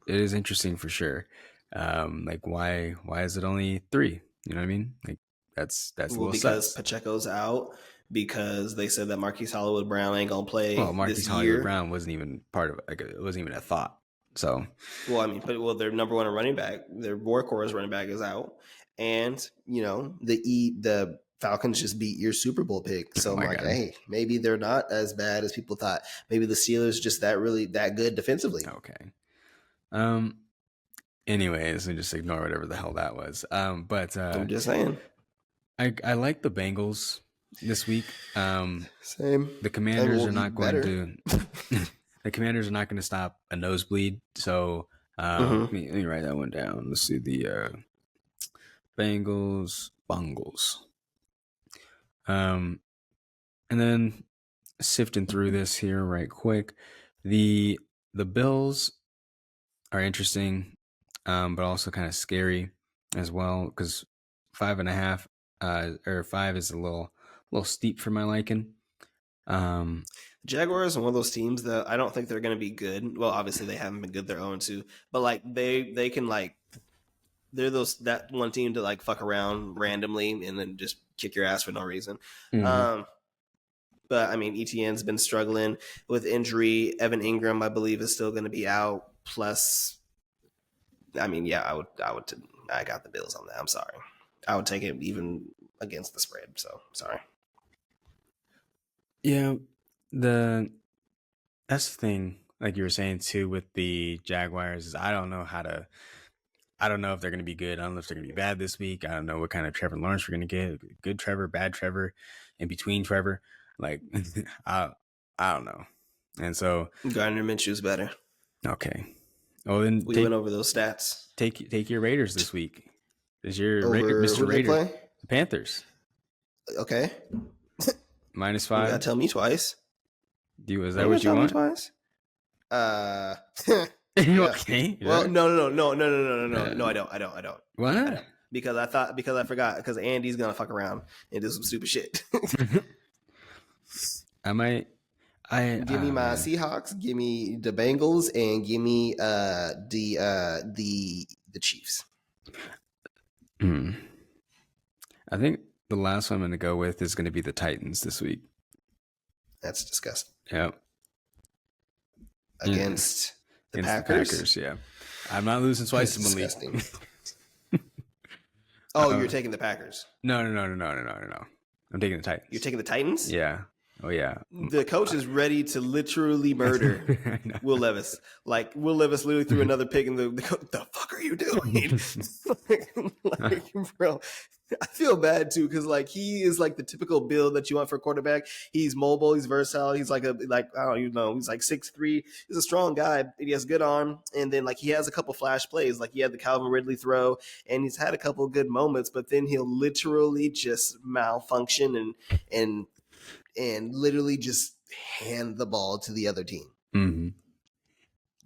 is interesting for sure. Like why is it only 3? You know what I mean? Like that's a little because Pacheco's out. Because they said that Marquise Hollywood-Brown ain't gonna play. Well, Marquise Hollywood-Brown wasn't even part of it. Like it wasn't even a thought. So, well, I mean, their number one running back, their workhorse running back is out, and you know the Falcons just beat your Super Bowl pick. So I'm like, hey, maybe they're not as bad as people thought. Maybe the Steelers just that good defensively. Okay. Anyways, we just ignore whatever the hell that was. But I'm just saying, I like the Bengals this week. Same. The Commanders are not going to. The Commanders are not going to stop a nosebleed. So let me write that one down. Let's see the Bengals. And then sifting through this here right quick, the Bills are interesting, but also kind of scary as well because 5.5 or 5 is a little steep for my liking. Jaguars are one of those teams that I don't think they're going to be good. Well, obviously they haven't been good. They're 0-2, but like they can like they're that one team to like fuck around randomly and then just kick your ass for no reason. But I mean, ETN's been struggling with injury. Evan Ingram, I believe, is still going to be out. Plus, I mean, yeah, I got the Bills on that. I'm sorry. I would take it even against the spread. So sorry. Yeah, that's the thing. Like you were saying too with the Jaguars, is I don't know if they're going to be good. I don't know if they're going to be bad this week. I don't know what kind of Trevor Lawrence we're going to get. Good Trevor, bad Trevor, in between Trevor. Like I don't know. And so Gardner Minshew's better. Okay. Oh, then we went over those stats. Take your Raiders this week. Is your Mr. Raider the Panthers? Okay. -5. You gotta tell me twice. Is that what you want? Twice? You okay? Well, no, I don't. What? I don't. Because I forgot. Because Andy's gonna fuck around and do some stupid shit. I might. Give me my Seahawks. Give me the Bengals, and give me the Chiefs. I think the last one I'm going to go with is going to be the Titans this week. That's disgusting. Yeah. Against the Packers. Yeah. I'm not losing twice to Malik. Disgusting. Oh, you're taking the Packers? No. I'm taking the Titans. You're taking the Titans? Yeah. Oh yeah. The coach is ready to literally murder Will Levis. Like Will Levis literally threw another pick, and the fuck are you doing? Bro, I feel bad too because like he is like the typical build that you want for a quarterback. He's mobile, he's versatile, he's like I don't know, he's like 6'3". He's a strong guy. He has good arm, and then like he has a couple flash plays. Like he had the Calvin Ridley throw, and he's had a couple of good moments, but then he'll literally just malfunction and literally just hand the ball to the other team. Mm-hmm.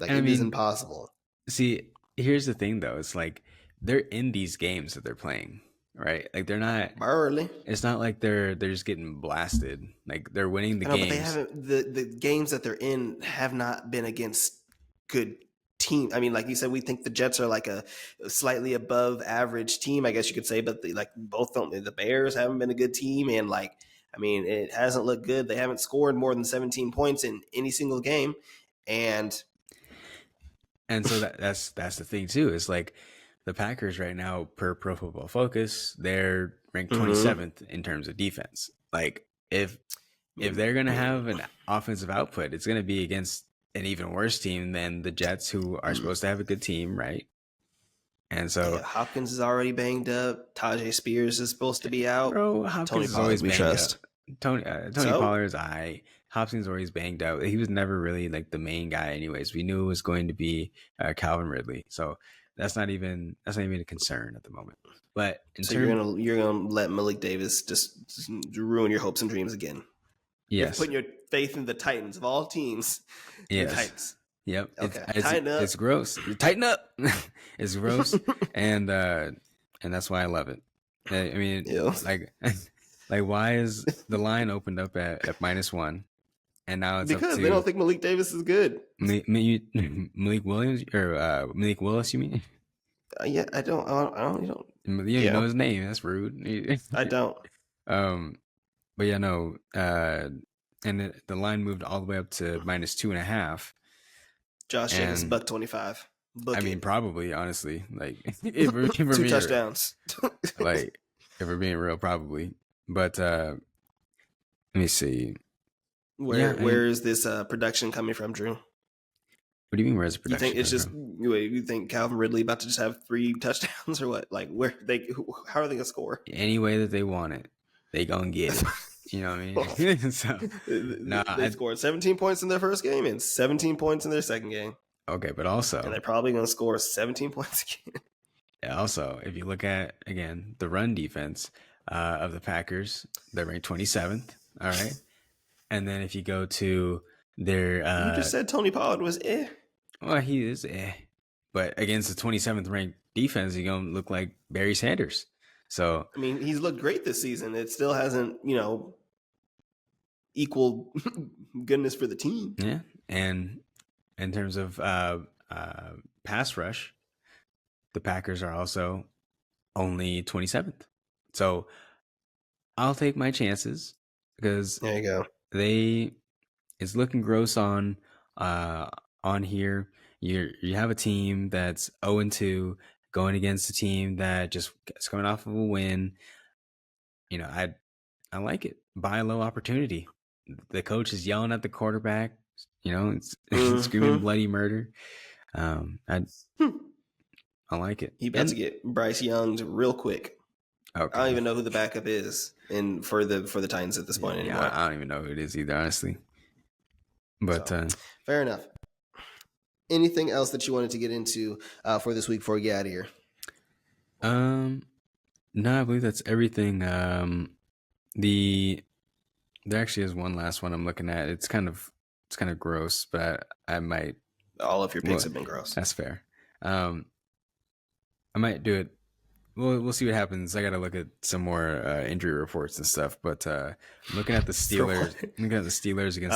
Like it is impossible. See, here's the thing though. It's like they're in these games that they're playing, right? Like they're not early. It's not like they're just getting blasted. Like they're winning the games. But they haven't. The games that they're in have not been against good team. I mean, like you said, we think the Jets are like a slightly above average team, I guess you could say. But both don't. The Bears haven't been a good team, and like. I mean, it hasn't looked good. They haven't scored more than 17 points in any single game. And so that's the thing too. It's like the Packers right now, per Pro Football Focus, they're ranked 27th in terms of defense. Like if they're going to have an offensive output, it's going to be against an even worse team than the Jets, who are supposed to have a good team, right? And so Hopkins is already banged up. Tajay Spears is supposed to be out. Bro, Hopkins is always banged up. Tony Pollard's Hopkins always banged out. He was never really like the main guy anyways. We knew it was going to be Calvin Ridley. So that's not even a concern at the moment. But you're gonna let Malik Davis just ruin your hopes and dreams again. Yes. You're putting your faith in the Titans of all teams. Yes. The Titans. Yep. Okay. Tighten up. It's gross. Tighten up. It's gross. and that's why I love it. I mean, like why is the line opened up at -1, and now it's because up to, they don't think Malik Davis is good. Malik Williams or Malik Willis? You mean? Yeah, I don't. You know his name. That's rude. I don't. But yeah, no. And the line moved all the way up to -2.5. Josh Jacobs, $125. I mean, probably, honestly, like if we're 2 touchdowns. Like if we're being real, probably. But let me see. Where is this production coming from, Drew? What do you mean? Where's the production? You think it's just you think Calvin Ridley about to just have 3 touchdowns or what? Like how are they gonna score? Any way that they want it, they gonna get it. You know what I mean? So, they scored 17 points in their first game and 17 points in their second game. Okay, but also, and they're probably going to score 17 points again. Yeah, also, if you look at again the run defense of the Packers, they're ranked 27th. All right, and then if you go to their, you just said Tony Pollard was Well, he is but against the 27th ranked defense, he's gonna look like Barry Sanders. So I mean, he's looked great this season. It still hasn't, equal goodness for the team. Yeah, and in terms of pass rush, the Packers are also only 27th. So I'll take my chances because there you go. It's looking gross on here. You have a team that's 0-2 going against a team that just is coming off of a win. I like it. Buy a low opportunity. The coach is yelling at the quarterback. It's screaming bloody murder. I like it. He about to get Bryce Young real quick. Okay. I don't even know who the backup is for the Titans at this point anymore. Yeah, I don't even know who it is either, honestly. But fair enough. Anything else that you wanted to get into for this week before we get out of here? No, I believe that's everything. There actually is one last one I'm looking at. It's kind of gross, but I might. All of your picks have been gross. That's fair. I might do it. We'll see what happens. I got to look at some more injury reports and stuff. But I'm looking at the Steelers. Against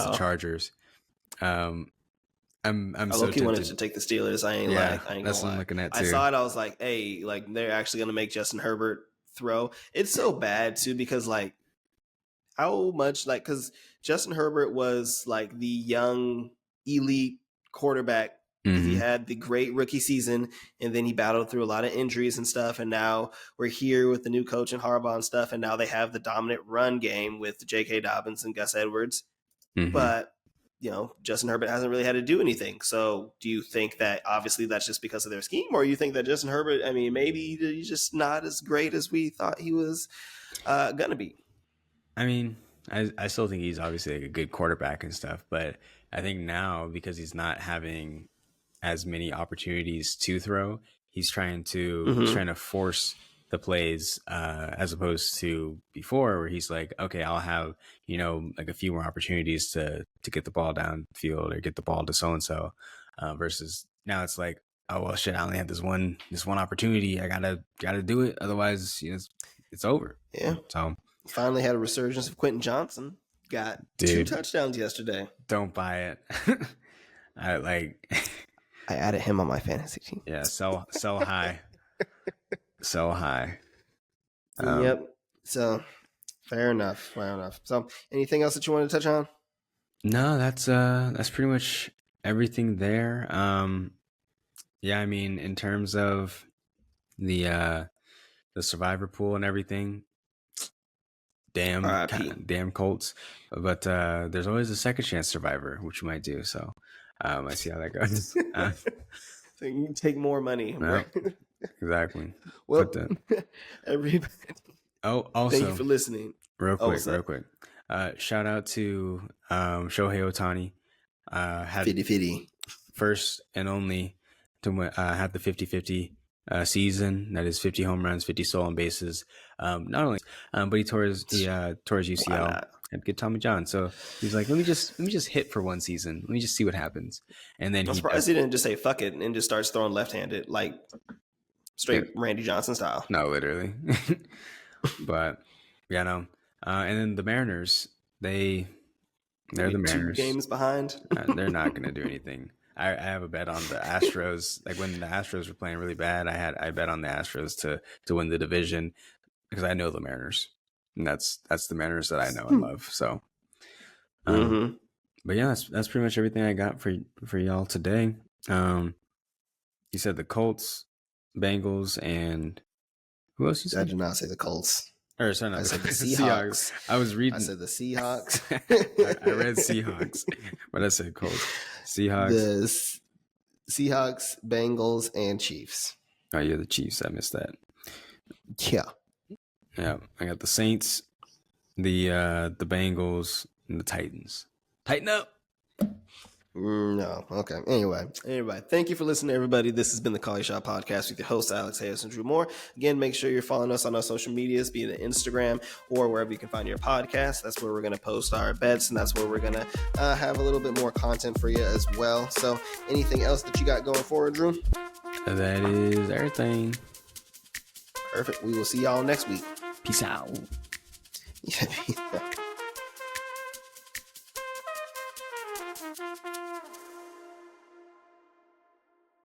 the Chargers. I'm so low-key wanted to take the Steelers. I ain't lying. That's what I'm looking at too. I saw it. I was like, hey, like they're actually gonna make Justin Herbert throw. It's so bad too because like how much because Justin Herbert was like the young elite quarterback He had the great rookie season, and then he battled through a lot of injuries and stuff. And now we're here with the new coach and Harbaugh and stuff. And now they have the dominant run game with J.K. Dobbins and Gus Edwards. But, Justin Herbert hasn't really had to do anything. So do you think that obviously that's just because of their scheme, or you think that Justin Herbert, maybe he's just not as great as we thought he was going to be? I still think he's obviously like a good quarterback and stuff, but I think now because he's not having as many opportunities to throw, he's trying to force the plays as opposed to before, where he's like, okay, I'll have like a few more opportunities to get the ball downfield or get the ball to so and so, versus now it's like, oh well, shit, I only have this one opportunity. I gotta do it, otherwise it's over. Yeah. So finally had a resurgence of Quentin Johnson. Got 2 touchdowns yesterday. Don't buy it. I added him on my fantasy team. Yeah, so high. So high. Yep. So fair enough. So anything else that you want to touch on? No, that's pretty much everything there. In terms of the survivor pool and everything, damn Colts. But there's always a second chance survivor, which you might do. So I see how that goes. So you can take more money. Right? Exactly. Well, everybody. Also, thank you for listening. Real quick. Shout out to Shohei Ohtani. Had 50-50. First and only to have the 50-50 season. That is 50 home runs, 50 stolen bases. Not only, but he tore his UCL. Had good Tommy John. So he's like, let me just hit for one season. Let me just see what happens. And then I'm surprised he didn't just say fuck it and just starts throwing left-handed, like straight Randy Johnson style. No, literally. But and then the Mariners, they're the Mariners. 2 games behind. They're not going to do anything. I have a bet on the Astros. Like when the Astros were playing really bad, I bet on the Astros to win the division because I know the Mariners, and that's the Mariners that I know and love. So, but yeah, that's pretty much everything I got for y'all today. You said the Colts, Bengals, and who else you said? I did not say the Colts. Or sorry, I said the Seahawks. I was reading. I said the Seahawks. I read Seahawks, but I said Colts. Seahawks. The Seahawks, Bengals, and Chiefs. Oh, you're the Chiefs. I missed that. Yeah. I got the Saints, the Bengals, and the Titans. Tighten up. No. Okay. Anyway, thank you for listening, everybody. This has been the Call Your Shot podcast with your host, Alex Hayes and Drew Moore. Again, make sure you're following us on our social medias, be it Instagram or wherever you can find your podcast. That's where we're going to post our bets, and that's where we're going to have a little bit more content for you as well. So anything else that you got going forward, Drew? That is everything. Perfect. We will see y'all next week. Peace out. Yeah.